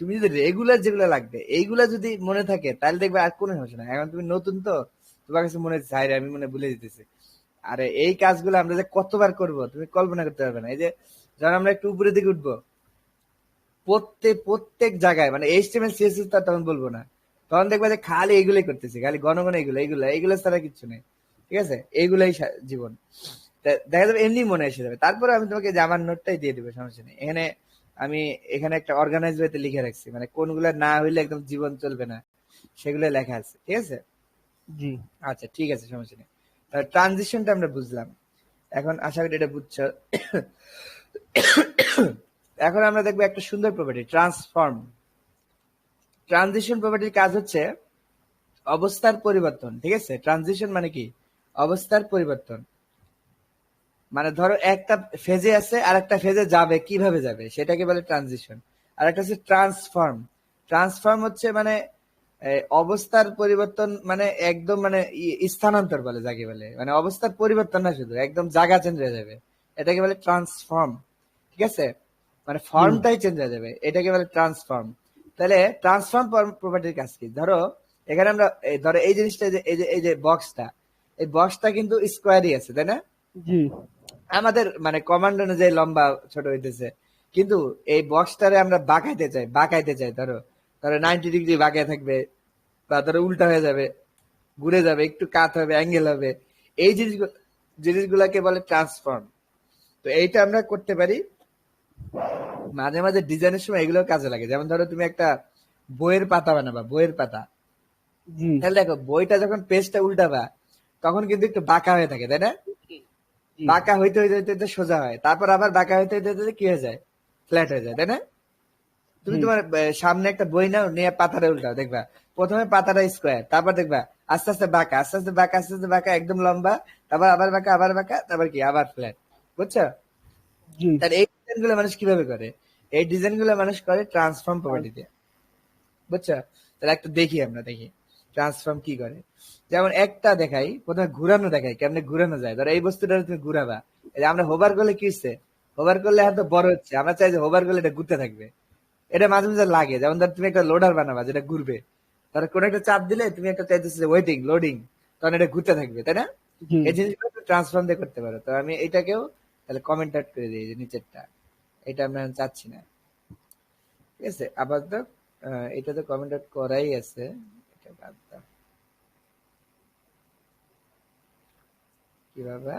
তুমি যদি রেগুলার যেগুলো লাগবে এইগুলা যদি মনে থাকে তাহলে দেখবে আর কোনো সমস্যা নাই। এখন তুমি নতুন তো, তোমার কাছে মনে হচ্ছে হায় রে, আমি মনে হয় ভুলে যেতেছি। আরে এই কাজগুলো আমরা যে কতবার করব তুমি কল্পনা করতে পারবে না। এই যে যখন আমরা একটু উপরের দিকে উঠবো, প্রত্যেক প্রত্যেক জায়গায় মানে এইচটিএমএল সিএসএস তো আর তখন বলবো না, তখন দেখবে যে খালি এইগুলোই করতেছি, খালি ঘন ঘন এইগুলো এইগুলো এইগুলো ছাড়া কিচ্ছু নেই। ঠিক আছে? এইগুলাই জীবন। দেখা যাবে এমনি মনে এসে যাবে। তারপরে আমি তোমাকে যে আমার নোটটাই দিয়ে দেবো, সমস্যা নেই। এখানে আমি এখানে একটা অর্গানাইজ ওয়েতে লিখে রাখছি, মানে কোনগুলো না হইলে একদম জীবন চলবে না সেগুলো লেখা আছে। ঠিক আছে? জি আচ্ছা ঠিক আছে, সমস্যা নেই। ট্রানজিশনটা আমরা বুঝলাম, এখন আশা করি এটা বুঝছো। এখন আমরা দেখবো একটা সুন্দর প্রপার্টি, ট্রান্সফর্ম। ট্রানজিশন প্রপার্টির কাজ হচ্ছে অবস্থার পরিবর্তন। ঠিক আছে? ট্রানজিশন মানে কি? অবস্থার পরিবর্তন। মানে ধরো একটা ফেজে আছে আর একটা ফেজে যাবে, কিভাবে যাবে সেটাকে বলে ট্রানজিশন। আর একটা হচ্ছে ট্রান্সফর্ম। ট্রান্সফর্ম হচ্ছে মানে অবস্থার পরিবর্তন, মানে একদম মানে স্থানান্তর বলে যাকে বলে, মানে অবস্থার পরিবর্তন না, শুধু একদম জায়গা চেঞ্জ হয়ে যাবে, এটাকে বলে ট্রান্সফর্ম। ঠিক আছে? মানে হুম, ফর্মটাই চেঞ্জ হয়ে যাবে, এটাকে বলে ট্রান্সফর্ম। তাহলে ট্রান্সফর্ম প্রপার্টির কাজ কি? ধরো এখানে আমরা ধরো এই জিনিসটা এই যে বক্সটা, এই বক্সটা কিন্তু স্কোয়ারই আছে, তাই না? জি, আমাদের মানে কমান্ড অনুযায়ী লম্বা ছোট হইতেছে, কিন্তু এই বক্সটারে আমরা বাঁকাইতে চাই। ধরো ধরো 90 ডিগ্রি বাঁকায় থাকবে, বা ধরো উল্টা হয়ে যাবে, ঘুরে যাবে, একটু কাত হবে, অ্যাঙ্গেল হবে। এই জিনিসগুলাকে বলে ট্রান্সফর্ম। তো এইটা আমরা করতে পারি মাঝে মাঝে ডিজাইনের সময়, এগুলো কাজে লাগে। যেমন ধরো তুমি একটা বইয়ের পাতা বানাবা, বইয়ের পাতা, জি, তাহলে দেখো বইটা যখন পেজটা উল্টাবা তখন কিন্তু একটু বাঁকা হয়ে থাকে, তাই না? জি, বাঁকা হইতে হইতে হইতে হইতে সোজা হয়, তারপর আবার বাঁকা হইতে হইতে হইতে কি হয়ে যায়? ফ্ল্যাট হয়ে যায়, তাই না? তুমি জি, তোমার সামনে একটা বই নাও, নিয়ে পাতাটা উল্টাও, দেখবা প্রথমে পাতাটা স্কোয়ার, তারপর দেখবা আস্তে আস্তে বাঁকা, আস্তে আস্তে বাঁকা, আস্তে আস্তে বাঁকা, একদম লম্বা, তারপর আবার বাঁকা, আবার বাঁকা, তারপর কি আবার ফ্ল্যাট। বুঝছো? জি, তাহলে এই ডিজাইন গুলো মানুষ কিভাবে করে? এই ডিজাইন গুলো মানুষ করে ট্রান্সফর্ম প্রপার্টি দিয়ে। বুঝছো? তাহলে একটা দেখি ট্রান্সফর্ম কি করে। যেমন একটা দেখাই, প্রথমে ঘুরানো দেখাই, কেমনে ঘুরানো যায়। ধরো এই বস্তুটা তুমি ঘুরাবা, এই যে আমরা হোভার করলে কি হচ্ছে, হোভার করলে এখন তো বড় হচ্ছে, আমরা চাই যে হোভার করলে এটা ঘুরতে থাকবে। এটা মাঝে মাঝে লাগে, যেমন ধর তুমি একটা লোডার বানাবা যেটা ঘুরবে, ধরো কোনো একটা চাপ দিলে তুমি একটা চাইতেছো ওয়েটিং লোডিং, তখন এটা ঘুরতে থাকবে, তাই না? জি, এই জিনিসগুলো তুমি ট্রান্সফর্ম দিয়ে করতে পারো। তো আমি এটাকেও তাহলে কমেন্ট আউট করে দিই, যে নিচেরটা, এটা আমরা এখন চাচ্ছি না। ঠিক আছে, আপাতত এটা তো কমেন্ট আউট করাই আছে, এটা বাদ দাও। কিভাবে?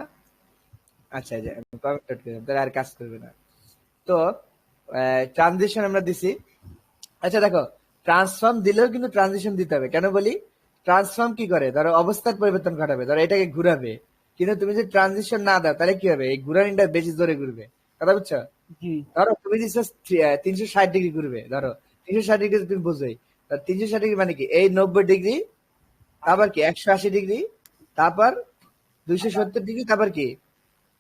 আচ্ছা, এই যে আমি কমেন্ট আউট করলাম, তাহলে আর কাজ করবে না। তো ট্রানজিশন আমরা দিছি। আচ্ছা দেখো, ট্রান্সফর্ম দিলেও কিন্তু ট্রানজিশন দিতে হবে। কেন বলি? ট্রান্সফর্ম কি করে? ধরো অবস্থার পরিবর্তন ঘটাবে, ধরো এটাকে ঘুরাবে, কিন্তু তুমি যদি ট্রানজিশন না দাও তাহলে কি হবে? এই ঘুরানিটা বেশি জোরে ঘুরবে। কথা বুঝছো? জি, ধরো তুমি দিচ্ছ 360 ডিগ্রি ঘুরবে, ধরো 360 ডিগ্রি তুমি বুঝোই। 360 ডিগ্রি মানে কি? এই 90 ডিগ্রি, তারপর কি 180 ডিগ্রি, তারপর 270 ডিগ্রি, তারপর কি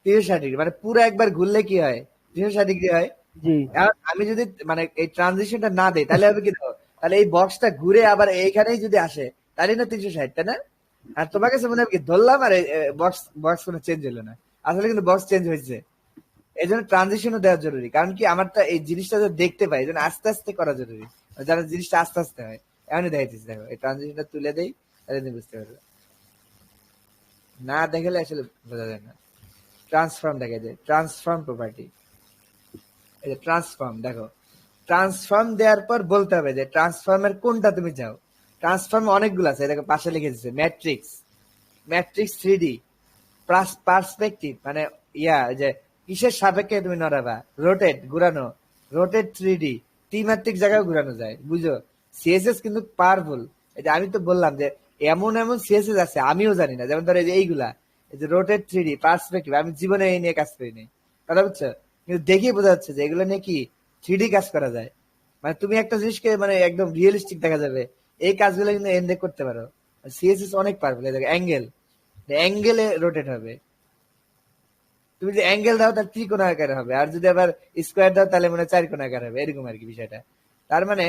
360 ডিগ্রি, মানে পুরো একবার ঘুরলে কি হয়? 360 ডিগ্রি হয়। জি, এখন আমি যদি মানে এই ট্রানজিশনটা না দেই তাহলে হবে কি দেখো, তাহলে এই বক্সটা ঘুরে আবার এইখানেই যদি আসে, তাহলে না 360, তাই না? আর তোমার কাছে মনে হবে কি ধরলাম আর বক্স বক্স কোনো চেঞ্জ হলো না, আসলে কিন্তু বক্স চেঞ্জ হয়েছে। এই জন্য ট্রানজিশনও দেওয়া জরুরি, কারণ কি আমার তো এই জিনিসটা যদি দেখতে পাই, এই জন্য আস্তে আস্তে করা জরুরি, যেন জিনিসটা আস্তে আস্তে হয়। এমনই দেখাইতেছি, দেখো এই ট্রানজিশনটা তুলে দেই, তাহলে তুমি বুঝতে পারবে। না দেখালে আসলে বোঝা যায় না। ট্রান্সফর্ম দেখা যায়, ট্রান্সফর্ম প্রপার্টি, এই যে ট্রান্সফর্ম দেখো, ট্রান্সফর্ম দেওয়ার পর বলতে হবে যে ট্রান্সফর্মের কোনটা তুমি চাও। ট্রান্সফর্ম অনেকগুলো আছে, দেখো পাশে লিখে দিচ্ছে ম্যাট্রিক্স, ম্যাট্রিক্স 3D, পার্সপেক্টিভ মানে যে কিসের সাপেক্ষে তুমি নড়াবা, রোটেট ঘুরানো, রোটেট 3D, ত্রিমাত্রিক জায়গায় ঘুরানো যায়, বুঝো? সিএসএস কিন্তু পাওয়ারফুল। এটা আমি তো বললাম যে এমন এমন সিএসএস আছে আমিও জানি না, যেমন ধরো এই যে এইগুলা, এই যে রোটেট 3D, পার্সপেক্টিভ, আমি জীবনে এই নিয়ে কাজ করিনি। কথা বুঝছো? কিন্তু দেখেই বোঝা যাচ্ছে যে এগুলো নিয়ে কি 3D কাজ করা যায়। মানে তুমি একটা জিনিসকে মানে একদম রিয়েলিস্টিক দেখা যাবে, এই কাজগুলো কিন্তু এন্ডে করতে পারো। সিএসএস অনেক পাওয়ারফুল। দেখো অ্যাঙ্গেল, অ্যাঙ্গেলে রোটেট হবে, তুমি যদি অ্যাঙ্গেল দাও তাহলে ত্রিকোণ আকারে হবে, আর যদি আবার স্কোয়ার দাও তাহলে মানে চারকোণ আকার হবে, এরকম আর কি বিষয়টা। তার মানে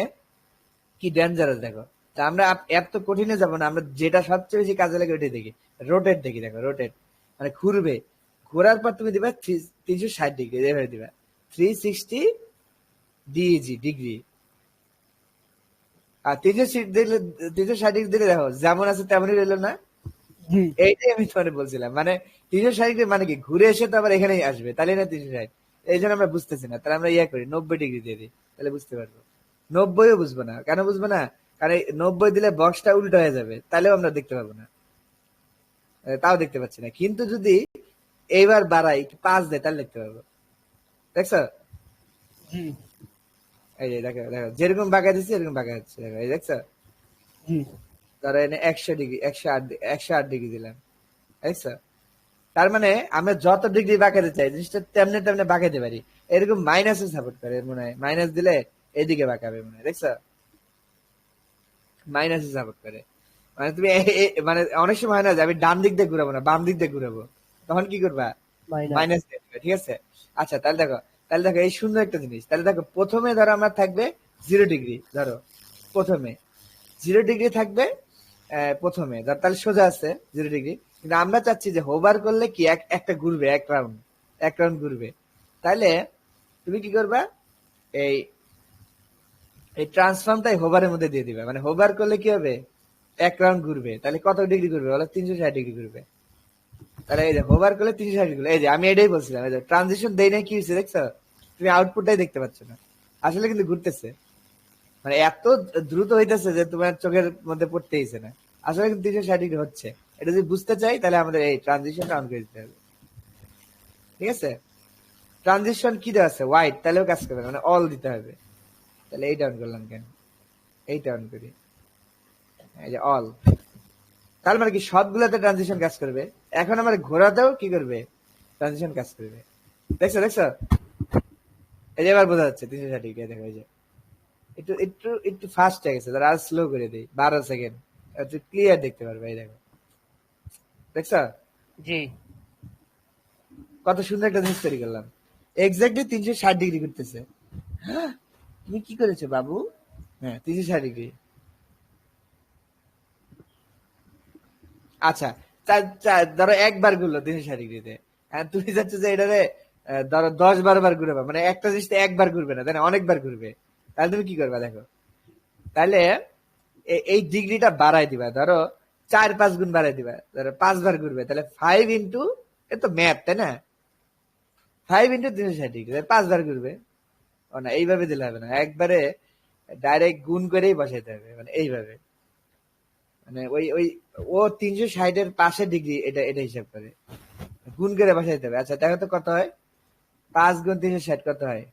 কি ডেঞ্জারাস দেখো। তা আমরা এত কঠিনে যাব না, আমরা যেটা সবচেয়ে বেশি কাজে লাগে ওইটাই দেখি। রোটেট দেখি, দেখো রোটেট মানে ঘুরবে, ঘোরার পর তুমি দিবা 360 ডিগ্রি, এভাবে দিবা 360 ডিগ্রি। আর 360 ডিগ্রি দিলে দেখো যেমন আছে তেমনই রইলো না। জি, এইটাই আমি তোমাকে বলছিলাম, মানে 360 ডিগ্রি মানে কি ঘুরে এসে তো আবার এখানেই আসবে, তাহলে না 360। এই জন্য আমরা বুঝতেছি না, তাহলে আমরা করি 90 ডিগ্রি দিয়ে দিই, তাহলে বুঝতে পারবো। 90ও বুঝবো না, কেন বুঝবো না? কারণ এই 90 দিলে বক্সটা উল্টো হয়ে যাবে, তাহলেও আমরা দেখতে পাবো না, তাও দেখতে পাচ্ছি না। কিন্তু যদি এইবার বাড়াই 5 দেয় তাহলে দেখতে পাবো। দেখছো? জি, এই যে দেখো দেখো, যেরকম বাঁকা দিচ্ছি এরকম বাঁকা হচ্ছে, দেখো এই দেখছো? জি, ধরো এনে 100 ডিগ্রি, 108 ডিগ্রি দিলাম, দেখছো? তার মানে আমরা যত ডিগ্রি বাঁকাতে চাই জিনিসটা তেমনি তেমনি বাঁকাতে পারি। এরকম মাইনাসও সাপোর্ট করে মনে হয়, মাইনাস দিলে এদিকে বাঁকাবে মনে হয়, দেখছো? মাইনাসও সাপোর্ট করে। মানে তুমি মানে অনেক সময় হয় না যে আমি ডান দিক দিয়ে ঘুরাবো না, বাম দিক দিয়ে ঘুরাবো, তখন কি করবা? মাইনাস, মাইনাস দিয়ে দিবে, ঠিক আছে? আচ্ছা তাহলে দেখো এই সুন্দর একটা জিনিস, তাহলে দেখো প্রথমে ধরো আমার থাকবে 0 ডিগ্রি, ধরো প্রথমে 0 ডিগ্রি থাকবে। প্রথমে ধর তাহলে সোজা আছে 0 ডিগ্রি, কিন্তু আমরা চাচ্ছি যে হোভার করলে কি একটা ঘুরবে, এক রাউন্ড ঘুরবে। তাহলে তুমি কি করবা? এই এই ট্রান্সফর্মটাই হোভারের মধ্যে দিয়ে দিবে, মানে হোভার করলে কি হবে, এক রাউন্ড ঘুরবে, তাহলে কত ডিগ্রি ঘুরবে বলো, 360 ডিগ্রি ঘুরবে। তাহলে এই যে হোভার করলে 360 ডিগ্রি, এই যে আমি এটাই বলছিলাম, এই যে ট্রানজিশন দেই না, কি হয়েছে দেখছো, তুমি আউটপুটটাই দেখতে পাচ্ছ না, আসলে কিন্তু ঘুরতেছে, মানে এত দ্রুত হইতেছে যে তোমার চোখের মধ্যে পড়তেইছে না, আসলে কিন্তু 360 ডিগ্রি হচ্ছে। এটা যদি বুঝতে চাই তাহলে আমাদের এই ট্রানজিশনটা অন করে দিতে হবে, ঠিক আছে। ট্রানজিশন কি দেওয়া আছে, হোয়াইট, তাহলেও কাজ করবে না, মানে অল দিতে হবে। তাহলে এইটা অন করলাম কেন, এইটা অন করি, এই যে অল, তার মানে কি সবগুলোতে ট্রানজিশন কাজ করবে। এখন আমার ঘোরাতেও কি করবে, ট্রানজিশন কাজ করবে, দেখছো দেখছো, এই যে এবার বোঝা যাচ্ছে 360 ডিগ্রি, দেখো এই যে একটু একটু একটু ফাস্ট হয়ে গেছে, তারা আর স্লো করে দিই 12 সেকেন্ড, একটু ক্লিয়ার দেখতে পারবে, এই দেখো দেখছো জি। কত সুন্দর একটা জিনিস তৈরি করলাম, এক্স্যাক্টলি 360 ডিগ্রি ঘুরতেছে। হ্যাঁ, তুমি কি করেছো বাবু, হ্যাঁ 360 ডিগ্রি। আচ্ছা, ধরো একবার ঘুরলো 360 ডিগ্রিতে, তুমি যাচ্ছ যে এটারে ধরো 10-12 বার ঘুরবে, মানে একটা জিনিস তো একবার ঘুরবে না, তাই না, অনেকবার ঘুরবে, তাহলে তুমি কি করবা দেখো, তাহলে এই ডিগ্রিটা বাড়াই দিবা, ধরো 4-5 গুণ বাড়াই দিবা, ধরো 5 বার ঘুরবে, তাহলে 5 ইন্টু, এ তো ম্যাথ তাই না, 5 ইন্টু 360 ডিগ্রি, 5 বার ঘুরবে। ও না, এইভাবে দিলে হবে না, একবারে ডাইরেক্ট গুণ করেই বসাইতে হবে, মানে এইভাবে, মানে ওই ওই ও 360-এর পাশে ডিগ্রি, এটা এটা হিসাব করে গুণ করে বসাইতে হবে। আচ্ছা দেখো তো কত হয়, 5 গুণ 360 কত হয়,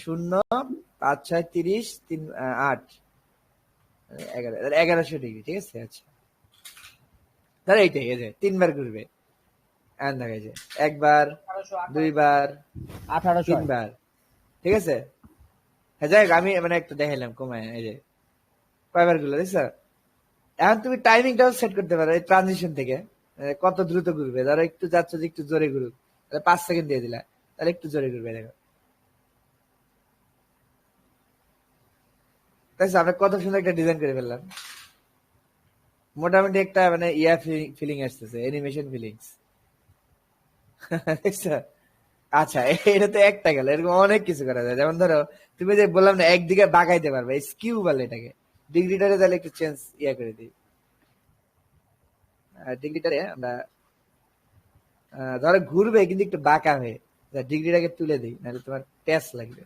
0, 5, 6, 30, 3, 8, 11, 1100 ডিগ্রি, ঠিক আছে। আচ্ছা ধরো এইটাই, এই যে 3 বার ঘুরবে, দেখা যায় একবার, 2 বার, 1800। 3 বার, ঠিক আছে। হ্যাঁ যাই হোক, আমি মানে একটু দেখাইলাম কমায়, এই যে কয়বার গুলো দেখছো। এখন তুমি টাইমিংটাও সেট করতে পারো এই ট্রানজিশন থেকে, কত দ্রুত ঘুরবে, ধরো একটু যাচ্ছ যে একটু জোরে ঘুরুক, তাহলে 5 সেকেন্ড দিয়ে দিলা, তাহলে একটু জোরে ঘুরবে, দেখো তাই আমরা কত সুন্দর একটা ডিজাইন করে ফেললাম, মোটামুটি একটা মানে ইয়া ফিলিং আসতেছে, অ্যানিমেশন ফিলিংস, দেখছো। আচ্ছা, এটা তো একটা গেল, এরকম অনেক কিছু করা যায়, যেমন ধরো তুমি যে বললাম না একদিকে বাঁকাইতে পারবে, স্কিউ বলে এটাকে, ডিগ্রিটারে তাহলে একটু চেঞ্জ ইয়া করে দিই, ডিগ্রিটারে আমরা ধরো ঘুরবে কিন্তু একটু বাঁকা হয়ে, ডিগ্রিটাকে তুলে দিই, নাহলে তোমার প্যাচ লাগবে।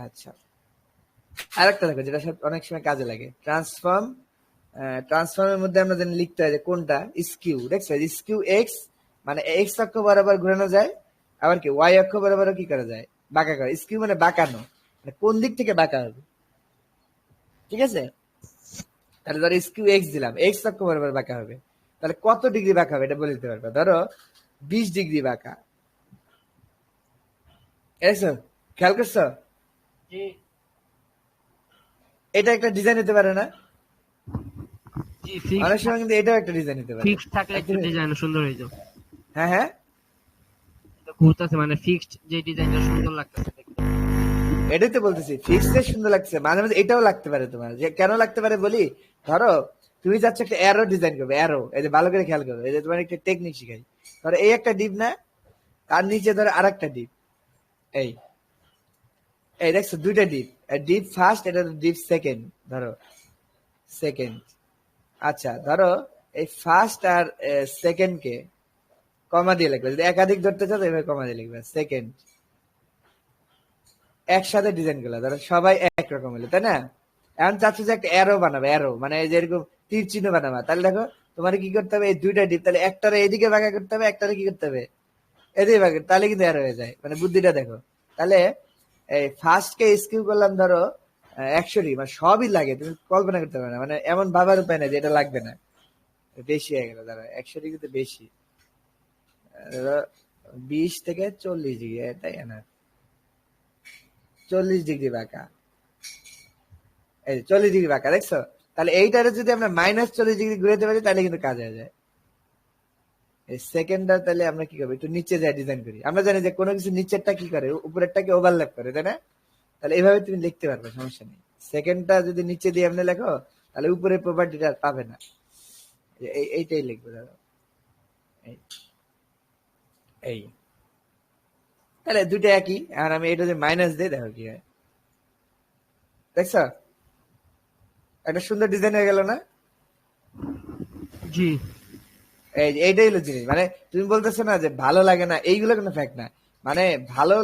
আচ্ছা, আরেকটা দেখো যেটা অনেক সময় কাজে লাগে, ট্রান্সফর্মের মধ্যে আমরা যেন লিখতে হয় যে কোনটা স্কিউ, দেখছো স্কিউ এক্স, মানে এক্স অক্ষ বরাবর ঘোরানো যায়, আবার কি ওয়াই অক্ষ বরাবর কি করা যায়, বাঁকা করা, স্কিউ মানে বাঁকানো, মানে কোন দিক থেকে বাঁকা হবে, ঠিক আছে। তাহলে ধরো স্কিউ এক্স দিলাম, এক্স অক্ষ বরাবর বাঁকা হবে, তাহলে কত ডিগ্রি বাঁকা হবে এটা বলে দিতে পারবে, ধরো 20 ডিগ্রি বাঁকা, এসো খেয়াল করছো, জি এটা একটা ডিজাইন হতে পারে না, জি। অনেক সময় কিন্তু এটাও একটা ডিজাইন হতে পারে, ফিক্সড থাকলে একটু একদমই। ডিজাইন সুন্দর হয়ে যাবে। হ্যাঁ হ্যাঁ, ঘুরতেছে মানে ফিক্সড যে ডিজাইনটা সুন্দর লাগতেছে দেখতে। এটাই তো বলতেছি, ফিক্সড সুন্দর লাগছে, মাঝে মাঝে এটাও লাগতে পারে তোমার, যে কেন লাগতে পারে বলি, ধরো তুমি যাচ্ছ একটা অ্যারো ডিজাইন করবে, অ্যারো, এই যে ভালো করে খেয়াল করবে, এই যে তোমার একটা টেকনিক শিখাই, ধরো এই একটা ডিপ না, তার নিচে ধরো আর একটা ডিপ, এই এই দেখছো দুইটা ডিপ, ডিপ ফার্স্ট, এটা ডিপ সেকেন্ড, ধরো সেকেন্ড। আচ্ছা ধরো এই ফার্স্ট আর সেকেন্ড কে কমা দিয়ে লিখবে, যদি একাধিক ধরতে চাও এভাবে কমা দিয়ে লিখবে, সেকেন্ড, একসাথে ডিজাইন গুলা ধরো সবাই একরকম হলো, তাই না। এখন চাচ্ছ যে একটা অ্যারো বানাবে, অ্যারো মানে এই যে এরকম তীর চিহ্ন বানাবা, তাহলে দেখো তোমার কি করতে হবে, এই দুইটা ডিপ, তাহলে একটারে এইদিকে বাঁকা করতে হবে, একটারে কি করতে হবে এদিকে বাঁকা, তাহলে কিন্তু অ্যারো হয়ে যায়, মানে বুদ্ধিটা দেখো। তাহলে এই ফার্স্ট কে স্কিউ করলাম ধরো 100 মানে সবই লাগে, তুমি কল্পনা করতে পারো না, মানে এমন ভাবার উপায় নাই যে এটা লাগবে না, বেশি হয়ে গেল, ধরো 100 কিন্তু বেশি, ধরো 20 থেকে 40 ডিগ্রি, তাই না, 40 ডিগ্রি বাঁকা, এই 40 ডিগ্রি বাঁকা দেখছো। তাহলে এইটারে যদি আমরা -40 ডিগ্রি ঘুরাতে পারি তাহলে কিন্তু কাজ হয়ে যায়। এই সেকেন্ডটা তাহলে আমরা কি করবো, একটু নিচে যাই ডিজাইন করি, আমরা জানি যে কোনো কিছু নিচেরটা কি করে, উপরেরটাকে ওভারল্যাপ করে, তাই না। তাহলে এইভাবে তুমি লিখতে পারবে, সমস্যা নেই। সেকেন্ডটা যদি নিচে দিয়ে এমনি লেখো তাহলে উপরের প্রপার্টিটা পাবে না, এইটাই লিখবে ধরো, এই এই তাহলে দুটো একই। আর আমি এটা যদি মাইনাস দিই, দেখো কি হয়, দেখছো একটা সুন্দর ডিজাইন হয়ে গেল না? জি। এইটাই হলো জিনিস, মানে তুমি বলতেছো না যে ভালো লাগে না, এইগুলো কোনো ফ্যাক্ট না। মানে ভালো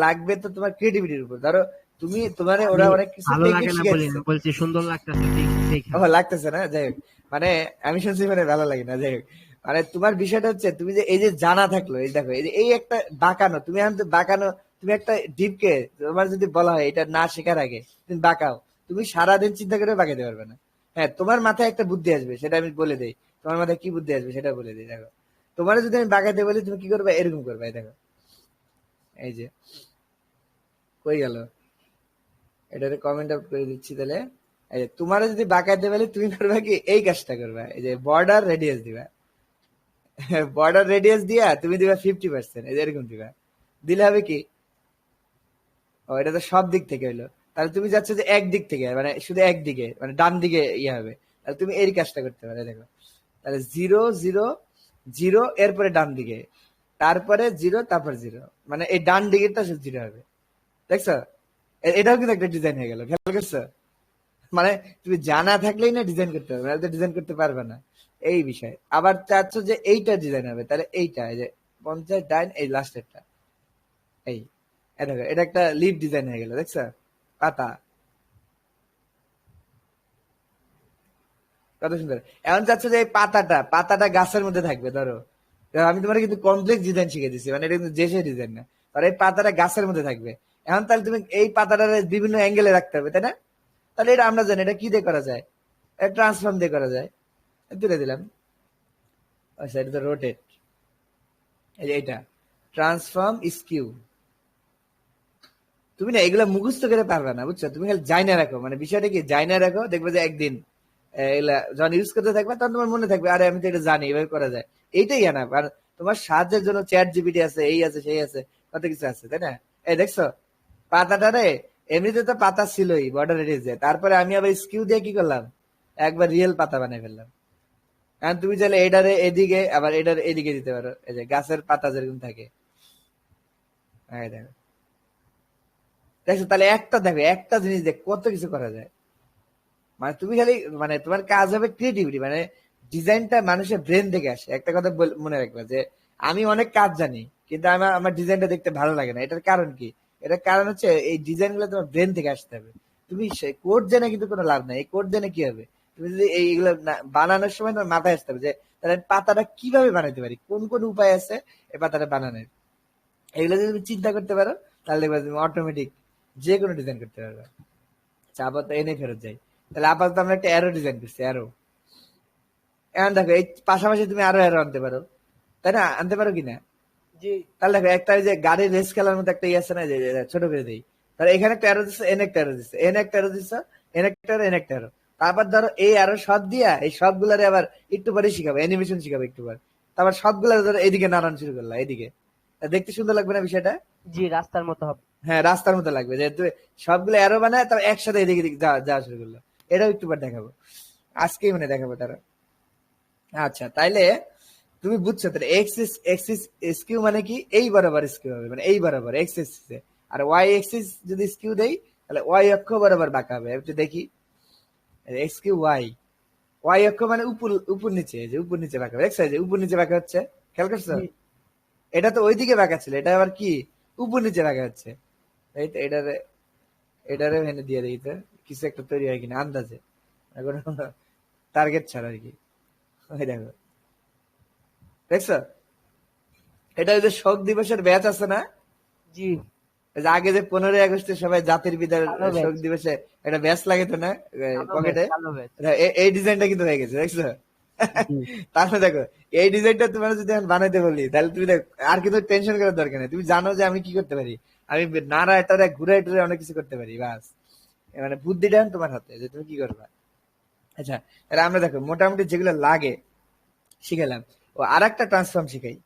লাগবে তো তোমার ক্রিয়েটিভিটির উপর। ধরো তুমি তোমার আমি ওরা অনেক কিছু ভালো লাগে টেকনিক না বলি শিখাইতেছে। না, বলছি সুন্দর লাগতেছে দেখা। ও লাগতেছে না, যাই হোক। মানে আমি শুনছি মানে ভালো লাগে না, যাই হোক। মানে তোমার বিষয়টা হচ্ছে তুমি যে এই যে জানা থাকলো, এই দেখো এই যে এই একটা বাঁকানো, তুমি এখন তো বাঁকানো, তুমি একটা ডিপকে তোমার যদি বলা হয় এটা না শেখার আগে তুমি বাঁকাও, তুমি সারাদিন চিন্তা করে বাঁকাতে পারবে না। হ্যাঁ, তোমার মাথায় একটা বুদ্ধি আসবে, সেটা আমি বলে দিই। তোমার মাথায় কি বুদ্ধি আসবে সেটা বলে দিই, দেখো। তোমার যদি আমি বাঁকাতে বলি তুমি কি করবে, এরকম করবে, এই দেখো, এই যে কই গেল, এটাতে কমেন্ট আউট করে দিচ্ছি তাহলে। এই যে তোমার যদি বাঁকাইতে বলি তুমি করবে কি, এই কাজটা করবে, এই যে বর্ডার রেডিয়াস দিবা। বর্ডার রেডিয়াস দিয়া তুমি দিবা 50%, এরকম দিবা। দিলে হবে কি, ও এটা তো সব দিক থেকে হইলো। তাহলে তুমি যাচ্ছ যে একদিক থেকে, মানে শুধু একদিকে, মানে ডান দিকে ইয়ে হবে। তাহলে তুমি এই কাজটা করতে পারো, দেখো। তাহলে 0 0 0 এরপরে ডান দিকে, তারপরে 0, তারপর 0, মানে এই ডান দিকেরটা শুধু 0 হবে, দেখছো? এটাও কিন্তু একটা ডিজাইন হয়ে গেল, খেয়াল করছো? মানে তুমি জানা থাকলেই না ডিজাইন করতে পারবে, না ডিজাইন করতে পারবে না, এই বিষয়। আবার চাচ্ছ যে এইটা ডিজাইন হবে, তাহলে এইটা, এই যে 50 ডাইন, এই লাস্টেরটা, এই দেখো এটা একটা লিভ ডিজাইন হয়ে গেল, দেখছো? পাতা, কত সুন্দর। এখন চাচ্ছ যে এই পাতাটা পাতাটা গাছের মধ্যে থাকবে, ধরো। ধরো আমি তোমার কিন্তু কমপ্লেক্স ডিজাইন শিখে দিচ্ছি, মানে এটা কিন্তু যে সে ডিজাইন না। আর এই পাতাটা গাছের মধ্যে থাকবে। এখন তাহলে তুমি এই পাতাটা বিভিন্ন অ্যাঙ্গেলে রাখতে হবে, তাই না? তাহলে এটা আমরা জানি, এটা কি দিয়ে করা যায়, ট্রান্সফর্ম দিয়ে করা যায়। তুলে দিলাম, আচ্ছা এটা তো রোটেট, এই যে এটা ট্রান্সফর্ম স্কিউ। তুমি না এগুলা মুখস্থ করে পারবে না, বুঝছো? তুমি খালি জাইনা রাখো, মানে বিষয়টা কি, জাইনা রাখো, দেখবে যে একদিন এগুলা যখন ইউজ করতে থাকবে তখন তোমার মনে থাকবে, আরে আমি তো এটা জানি, এভাবে করা যায়। এইটাই না, আর তোমার সাহায্যের জন্য চ্যাট জিপিটি আছে, এই আছে সেই আছে, কত কিছু আছে, তাই না? এই দেখছো পাতাটা রে, এমনিতে তো পাতা ছিলই বর্ডার রেডিয়াসে, তারপরে আমি আবার স্কিউ দিয়ে কি করলাম, একবার রিয়েল পাতা বানিয়ে ফেললাম। এখন তুমি চাইলে এটারে এদিকে আবার এটার এদিকে দিতে পারো, এই যে গাছের পাতা যেরকম থাকে, এই দেখো, দেখছো? তাহলে একটা দেখো, একটা জিনিস দেখ কত কিছু করা যায়। মানে তুমি খালি, মানে তোমার কাজ হবে ক্রিয়েটিভিটি, মানে ডিজাইনটা মানুষের ব্রেন থেকে আসে। একটা কথা মনে রাখবে যে আমি অনেক কাজ জানি, কিন্তু আমার আমার ডিজাইনটা দেখতে ভালো লাগে না। এটার কারণ কি? এটার কারণ হচ্ছে এই ডিজাইন গুলো তোমার ব্রেন থেকে আসতে হবে। তুমি কোড জেনে কিন্তু কোনো লাভ নাই। এই কোড জেনে কি হবে? তুমি যদি এইগুলো বানানোর সময় তোমার মাথায় আসতে হবে যে তাহলে আমি পাতাটা কিভাবে বানাতে পারি, কোন কোন উপায় আছে এই পাতাটা বানানোর। এগুলো যদি তুমি চিন্তা করতে পারো, তাহলে দেখবে তুমি অটোমেটিক যে কোনো ডিজাইন করতে পারবে। আপাতত এনে ফেরত যাই, তাহলে আপাতত আমরা একটা অ্যারো ডিজাইন করছি, অ্যারো। এখন দেখো এই পাশাপাশি তুমি আরো অ্যারো আনতে পারো, তাই না? আনতে পারো কিনা? জি। তাহলে দেখো একটা ওই যে গাড়ির রেস খেলার মতো একটা ইয়ে আছে না, যে ছোট করে দিই। তাহলে এখানে একটা অ্যারো দিচ্ছে, এন একটা অ্যারো দিচ্ছে, এন একটা অ্যারো দিচ্ছে, এন একটা অ্যারো, এন একটা অ্যারো। তারপর ধরো এই আরো সব দিয়া এই সবগুলারে আবার একটু পরে শিখাবো, অ্যানিমেশন শিখাবো একটু পর। তারপর সবগুলা ধরো এদিকে নাড়ানো শুরু করলা, এদিকে। দেখতে সুন্দর লাগবে না বিষয়টা? জি, রাস্তার মতো হবে। হ্যাঁ, রাস্তার মতো লাগবে, যে তুই সবগুলো অ্যারো বানায় তারপর একসাথে এদিকে এদিকে যাওয়া যাওয়া শুরু করলো। এটাও একটু পর দেখাবো, আজকেই মানে দেখাবো তারা। আচ্ছা, তাইলে তুমি বুঝছো তাহলে এক্সিস এক্সিস স্কিউ মানে কি, এই বরাবর স্কিউ হবে, মানে এই বরাবর এক্স এক্সিসে। আর ওয়াই এক্সিস যদি স্কিউ দেই, তাহলে ওয়াই অক্ষ বরাবর বাঁকা হবে। একটু দেখি, এক্স কিউ ওয়াই, ওয়াই অক্ষ মানে উপর উপর নিচে, যে উপর নিচে বাঁকা হবে, দেখছো? যে উপর নিচে বাঁকা হচ্ছে, খেয়াল করছো? জি। এটা তো ওইদিকে বাঁকা ছিল, এটা আবার কি উপর নিচে বাঁকা হচ্ছে। এই তো এটারে এটারে ভেঙে দিয়ে দিই তো, কিছু একটা তৈরি হয় কিনা আন্দাজে, এখন টার্গেট ছাড়া আর কি। ওই দেখো, দেখছো? এটা ওই যে শোক দিবসের ব্যাচ আছে না, জি। ওই যে আগে যে 15ই আগস্টে সবাই জাতির পিতার কালো শোক ব্যাচ। দিবসে একটা ব্যাচ লাগে তো না কালো ব্যাচ, পকেটে, কালো ব্যাচ। এই ডিজাইনটা কিন্তু হয়ে গেছে, দেখছো? জি। তাহলে দেখো, এই ডিজাইনটা তোমার যদি আমি বানাইতে বলি, তাহলে তুমি দেখো আর কিন্তু টেনশন করার দরকার নেই। তুমি জানো যে আমি কি করতে পারি, আমি নাড়া এটা ঘুরে টুরে অনেক কিছু করতে পারি, বাস। মানে বুদ্ধিটা এখন তোমার হাতে, যে তুমি কি করবা। আচ্ছা, তাহলে আমরা দেখো মোটামুটি যেগুলো লাগে শিখালাম। ও আর একটা ট্রান্সফর্ম শিখাই।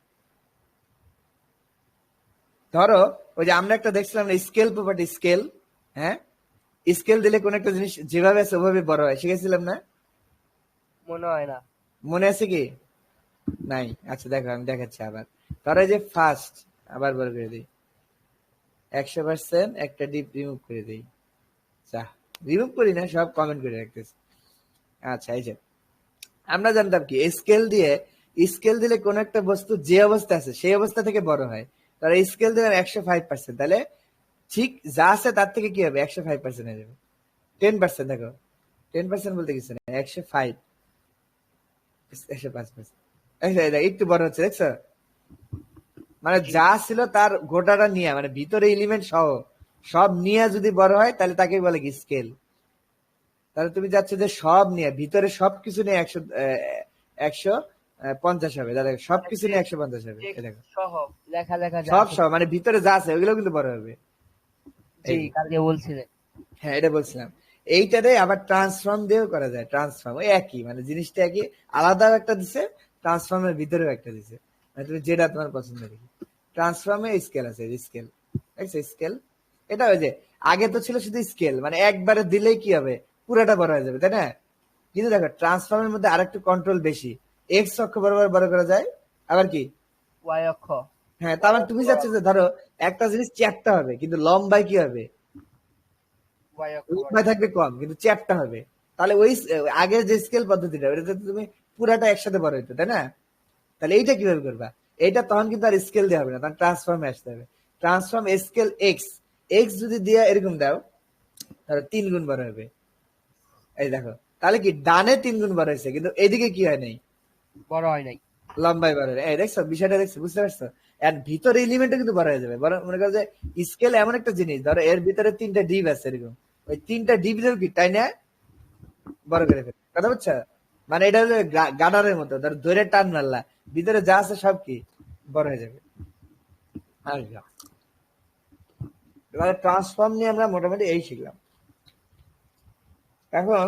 ধরো ওই যে আমরা একটা দেখছিলাম স্কেল প্রপার্টি, স্কেল। হ্যাঁ, স্কেল দিলে কোন একটা জিনিস যেভাবে আছে ওভাবে বড় হয়, শিখেছিলাম না? মনে হয় না। মনে আছে কি? নাই? আচ্ছা দেখো আমি দেখাচ্ছি আবার। ধরো এই যে ফার্স্ট, আবার বড় করে দিই, 100% একটা ডিপ রিমুভ করে দিই। যা, রিমুভ করি না, সব কমেন্ট করে রাখতেছি। আচ্ছা, এই যে আমরা জানতাম কি স্কেল দিলে কোন একটা বস্তু যে অবস্থা আছে সেই অবস্থা থেকে বড় হয়। তাহলে স্কেল দিলাম 105%, তাহলে ঠিক যা আছে তার থেকে কি হবে 105% হয়ে যাবে। 10% দেখো, 10% বলতে কিছু না, 105, 105%, একটু বড় হচ্ছে, দেখছো? মানে যা ছিল তার গোটাটা নিয়ে, মানে ভিতরে এলিমেন্ট সহ সব নিয়ে যদি বড় হয় তাহলে তাকে বলে কি স্কেল। তাহলে তুমি যাচ্ছ যে সব নিয়ে, ভিতরে সবকিছু নিয়ে 150 হবে, তাহলে সবকিছু নিয়ে 150 হবে। এই দেখো, সহ লেখা লেখা যা সব আছে। সব মানে ভিতরে যা আছে ওইগুলো কিন্তু বড় হবে। জি, এই যে, কালকে বলছিলেন। হ্যাঁ এটা বলছিলাম। এইটারে আবার ট্রান্সফর্ম দিয়েও করা যায়। ট্রান্সফর্ম ওই একই, মানে জিনিসটা একই, আলাদাও একটা দিছে, ট্রান্সফর্মের ভিতরেও একটা দিছে, মানে তুমি যেটা তোমার পছন্দ দেখি। ট্রান্সফর্মে স্কেল আছে, স্কেল দেখছো, স্কেল। এটা ওই যে আগে তো ছিল শুধু স্কেল, মানে একবারে দিলেই কি হবে, পুরাটা বড় হয়ে যাবে, তাই না? কিন্তু দেখো ট্রান্সফর্মের মধ্যে আরেকটু কন্ট্রোল বেশি, এক্স অক্ষ বরাবর বড় করা যায়, আবার কি ওয়াই অক্ষ। হ্যাঁ, তার মানে তুমি চাচ্ছ যে ধরো একটা জিনিস চ্যাপ্টা হবে কিন্তু লম্বায় কি হবে, ওয়াই অক্ষ বড়। লম্বায় থাকবে কম কিন্তু চ্যাপ্টা হবে। তাহলে ওই আগের যে স্কেল পদ্ধতিটা ওটাতে তুমি পুরাটা একসাথে বড় হইতো, তাই না? তাহলে এইটা কিভাবে করবা? এইটা তখন কিন্তু আর স্কেল দেওয়া হবে না, তখন ট্রান্সফর্মে আসতে হবে। ট্রান্সফর্ম স্কেল এক্স, এক্স যদি দিয়ে এরকম দাও তাহলে 3 গুণ বড় হবে। এই দেখো, তাহলে কি ডানে 3 গুণ বড় হয়েছে কিন্তু এদিকে কি হয় নাই, বড় হয় নাই। লম্বাই বড় হয়। এই দেখছো বিষয়টা, দেখছো, বুঝতে পারছো? এর ভিতরে এলিমেন্টও কিন্তু বড় হয়ে যাবে। বড় মনে করো যে স্কেল এমন একটা জিনিস, ধরো এর ভিতরে 3টা ডিপ আছে এরকম, ওই 3টা ডিপ কি তাই না বড় করে ফেলে, কথা বুঝছো? মানে এটা হলো গাডারের মতো, ধর ধরে টান মারলা, ভিতরে যা আছে সব কি বড় হয়ে যাবে। আর যা, এবারে ট্রান্সফর্ম নিয়ে আমরা মোটামুটি এই শিখলাম। এখন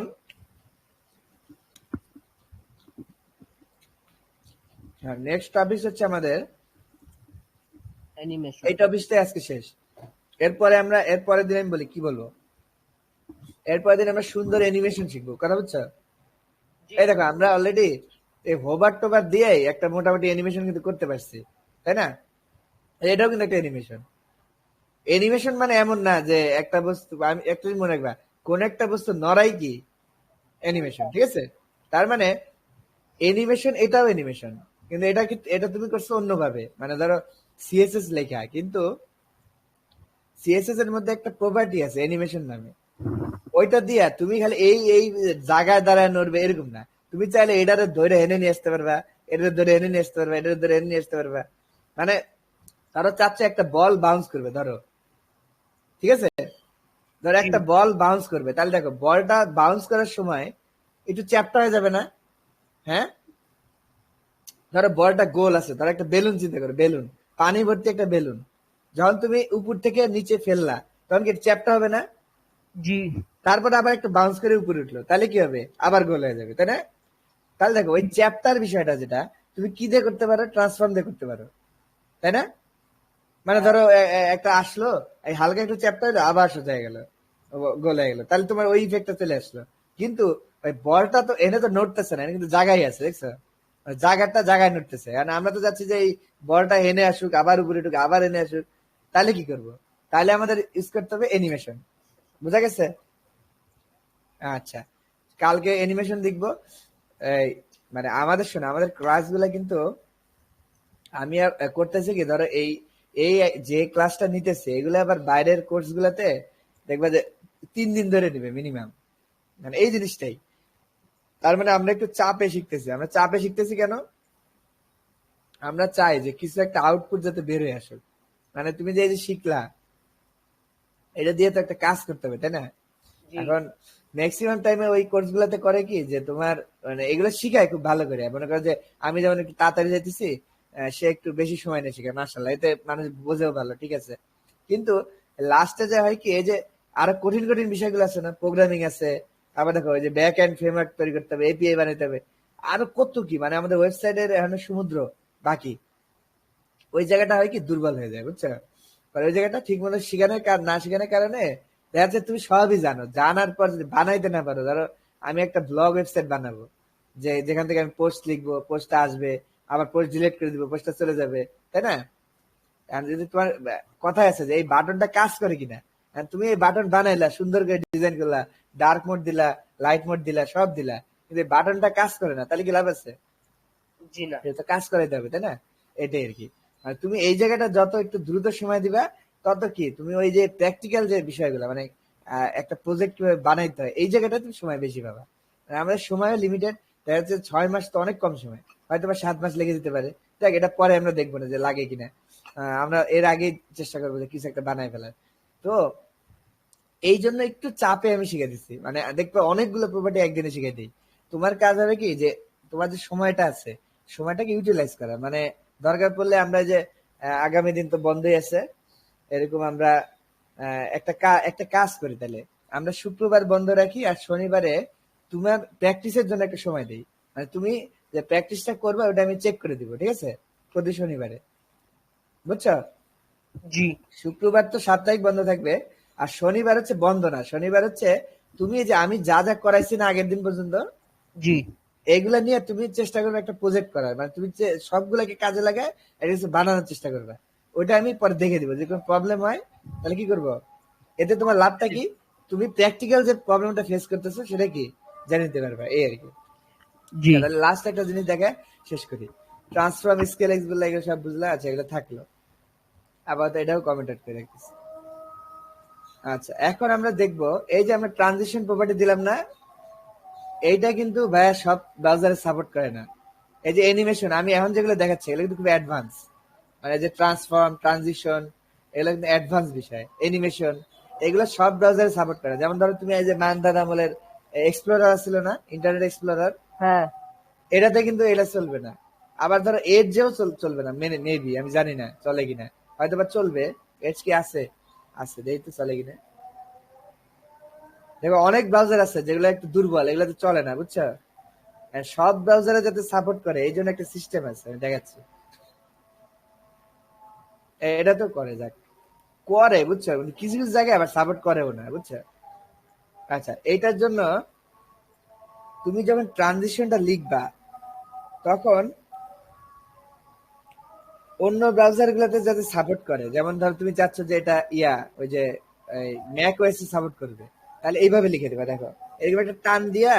নেক্সট টপিক হচ্ছে আমাদের, অ্যানিমেশন। এই টপিকটাই আজকে শেষ। এরপরে আমরা এরপরের দিন আমি বলি কি বলবো, এরপরের দিন আমরা সুন্দর অ্যানিমেশন শিখবো, কথা বুঝছো? জি। এই দেখো আমরা অলরেডি এই হোভার টোভার দিয়ে একটা মোটামুটি অ্যানিমেশন কিন্তু করতে পারছি, তাই না? এটাও কিন্তু একটা অ্যানিমেশন। অ্যানিমেশন মানে এমন না যে একটা বস্তু, আমি একটা জিনিস মনে রাখবা, কোন একটা বস্তু নড়াই কি অ্যানিমেশন, ঠিক আছে? তার মানে অ্যানিমেশন এটাও অ্যানিমেশন, কিন্তু এটা তুমি করছো অন্যভাবে, মানে ধরো সিএসএস লেখা, কিন্তু সিএসএস এর মধ্যে একটা প্রপার্টি আছে অ্যানিমেশন নামে, ওইটা দিয়া তুমি খালি এই এই জায়গায় দাঁড়ায় নড়বে এরকম না, তুমি চাইলে এটারে ধরে এনে নিয়ে আসতে পারবা, এটারে ধরে এনে নিয়ে আসতে পারবা, এটারে ধরে এনে নিয়ে আসতে পারবা। মানে ধরো চাচ্ছে একটা বল বাউন্স করবে, ধরো, ঠিক আছে? ধরো একটা বল বাউন্স করবে, তাহলে দেখো বলটা বাউন্স করার সময় একটু চ্যাপ্টা হয়ে যাবে না? হ্যাঁ, ধরো বলটা গোল আছে, ধরো একটা বেলুন চিন্তা করো, বেলুন, পানি ভর্তি একটা বেলুন, যখন তুমি উপর থেকে নিচে ফেললা তখন কি চ্যাপ্টা হবে না? জি। তারপরে আবার একটু বাউন্স করে উপরে উঠলো, তাহলে কি হবে, আবার গোল হয়ে যাবে, তাই না? তাহলে দেখো ওই চ্যাপ্টার বিষয়টা যেটা তুমি কি দিয়ে করতে পারো, ট্রান্সফর্ম দিয়ে করতে পারো, তাই না? মানে ধরো একটা আসলো, এই হালকা একটু চ্যাপ্টা হলো আবার সোজা হয়ে গেল, গোল হয়ে গেল, তাহলে তোমার ওই ইফেক্টটা চলে আসলো। কিন্তু ওই বলটা তো এনে তো নড়তেছে না, এনে কিন্তু জায়গায় আছে, দেখছো? ওই জায়গাটা জায়গায় নড়তেছে, কারণ আমরা তো চাচ্ছি যে এই বলটা এনে আসুক, আবার উপরে উঠুক, আবার এনে আসুক। তাহলে কি করব? তাহলে আমাদের ইউজ করতে হবে অ্যানিমেশন, বুঝা গেছে? আচ্ছা, কালকে অ্যানিমেশন দেখবো। এই মানে আমাদের শোনো, আমাদের ক্লাস গুলা কিন্তু আমি আর করতেছি কি, ধরো এই এই যে ক্লাসটা নিতেছে এগুলো আবার বাইরের কোর্স গুলাতে দেখবা যে 3 দিন ধরে নিবে মিনিমাম, মানে এই জিনিসটাই। তার মানে আমরা একটু চাপে শিখতেছি। আমরা চাপে শিখতেছি কেন? আমরা চাই যে কিছু একটা আউটপুট যাতে বের হয়ে আসুক। মানে তুমি যে এই যে শিখলা, এটা দিয়ে তো একটা কাজ করতে হবে, তাই না? জি। এখন ম্যাক্সিমাম টাইমে ওই কোর্স গুলাতে করে কি যে তোমার মানে এগুলো শিখায় খুব ভালো করে, মনে করো যে আমি যেমন একটু তাড়াতাড়ি যাইতেছি, সে একটু বেশি সময় নিয়ে শিখায়, মার্শাল্লাহ, এতে মানুষ বোঝেও ভালো, ঠিক আছে। কিন্তু লাস্টে যা হয় কি, এই যে আরো কঠিন কঠিন বিষয়গুলো আছে না, প্রোগ্রামিং আছে, আবার দেখো ওই যে ব্যাক এন্ড ফ্রেমওয়ার্ক তৈরি করতে হবে, এপিআই বানাতে হবে, আরো কত কি, মানে আমাদের ওয়েবসাইটের এখন সমুদ্র বাকি। ওই জায়গাটা হয় কি দুর্বল হয়ে যায়, বুঝছো? আর ওই জায়গাটা ঠিক মতো শিখানোর না শিখানোর কারণে দেখা যাচ্ছে তুমি সবই জানো, জানার পর যদি বানাইতে না পারো, ধরো আমি একটা ব্লগ ওয়েবসাইট বানাবো, যে যেখান থেকে আমি পোস্ট লিখবো, পোস্টটা আসবে, আবার পোস্ট ডিলিট করে দিবো, পোস্টটা চলে যাবে, তাই না? আর যদি তোমার কথায় আছে যে এই বাটনটা কাজ করে কিনা, আর তুমি এই বাটন বানাইলা, সুন্দর করে ডিজাইন করলা, ডার্ক মোড দিলা, লাইট মোড দিলা, সব দিলা, কিন্তু এই বাটনটা কাজ করে না, তাহলে কি লাভ আছে? জি না। এটা তো কাজ করাইতে হবে, তাই না? এটাই আর কি। আর তুমি এই জায়গাটা যত একটু দ্রুত সময় দিবা, তত কি তুমি ওই যে প্র্যাকটিক্যাল যে বিষয়গুলো, মানে একটা প্রজেক্ট কিভাবে বানাইতে হয়, এই জায়গাটা তুমি সময় বেশি পাবা। আর আমাদের সময় লিমিটেড, দেখা যাচ্ছে 6 মাস তো অনেক কম সময়, হয়তো বা 7 মাস লেগে যেতে পারে। দেখ, এটা পরে আমরা দেখবো না যে লাগে কিনা, আমরা এর আগে চেষ্টা করবো যে কিছু একটা বানাই ফেলার। তো এই জন্য একটু চাপে আমি শিখে দিচ্ছি, মানে দেখবে অনেকগুলো প্রপার্টি একদিনে শিখে দিই। তোমার কাজ হবে কি, যে তোমার যে সময়টা আছে, সময়টাকে ইউটিলাইজ করা, মানে দরকার পড়লে আমরা যে আগামী দিন তো বন্ধই আছে, এরকম আমরা একটা কাজ করি, তাহলে আমরা শুক্রবার বন্ধ রাখি আর শনিবারে তোমার প্র্যাকটিসের জন্য একটা সময় দিই। মানে তুমি যে প্র্যাকটিসটা করবে ওটা আমি চেক করে দিব, ঠিক আছে, প্রতি শনিবারে, বুঝছো? জি শুক্রবার তো সাপ্তাহিক বন্ধ থাকবে, আর শনিবার হচ্ছে বন্ধ না, শনিবার হচ্ছে তুমি যে আমি যা যা করাইছি না আগের দিন পর্যন্ত, জি এগুলা নিয়ে তুমি চেষ্টা করবে একটা প্রজেক্ট করার, মানে তুমি যে সবগুলাকে কাজে লাগায় একটা কিছু বানানোর চেষ্টা করবে। ওইটা আমি পরে দেখে দিব, যদি কোনো প্রবলেম হয় তাহলে কি করব। এতে তোমার লাভটা কি, তুমি প্র্যাকটিক্যাল যে প্রবলেমটা ফেস করতেছো সেটা কি জানিয়ে নিতে পারবে, এই আর কি। জি তাহলে লাস্ট একটা জিনিস দেখে শেষ করি। ট্রান্সফর্ম, স্কেল, এক্স বললে এগুলো সব বুঝলা, আচ্ছা এগুলো থাকলো, আপাতত এটাও কমেন্ট করে রাখতেছি। আচ্ছা, এখন আমরা দেখবো এই যে আমরা ট্রানজিশন প্রপার্টি দিলাম না, এইটা কিন্তু ভাইয়া সব ব্রাউজারে সাপোর্ট করে না। এই যে অ্যানিমেশন আমি এখন যেগুলো দেখাচ্ছি এগুলো কিন্তু খুব অ্যাডভান্স, মানে যে ট্রান্সফর্ম, ট্রানজিশন, এগুলো কিন্তু অ্যাডভান্স বিষয়। অ্যানিমেশন এগুলো সব ব্রাউজারে সাপোর্ট করে। যেমন ধরো তুমি এই যে মান্দার আমলের এক্সপ্লোরার ছিল না, ইন্টারনেট এক্সপ্লোরার, হ্যাঁ এটাতে কিন্তু এটা চলবে না। আবার ধরো এর যেও চলবে না, মেবি, আমি জানি না চলে কিনা, হয়তো বা চলবে। এজ কি আছে, আছে, দেখি তো চলে কিনা। দেখো অনেক ব্রাউজার আছে যেগুলো একটু দুর্বল, এগুলো চলে না, বুঝছো? আর সব ব্রাউজারে যাতে সাপোর্ট করে এই জন্য একটা সিস্টেম আছে, আমি দেখাচ্ছি। এটা তো করে, যাক করে, বুঝছো, কিন্তু কিছু কিছু জায়গায় আবার সাপোর্ট করেও না, বুঝছো? আচ্ছা, এইটার জন্য তুমি যখন ট্রানজিশনটা লিখবা, তখন অন্য ব্রাউজার গুলোতে যাতে সাপোর্ট করে, যেমন ধরো তুমি চাচ্ছ যে এটা ওই যে ম্যাক ওএস সাপোর্ট করবে, তাহলে এইভাবে লিখে দেবে। দেখো এরকম একটা টান দিয়া,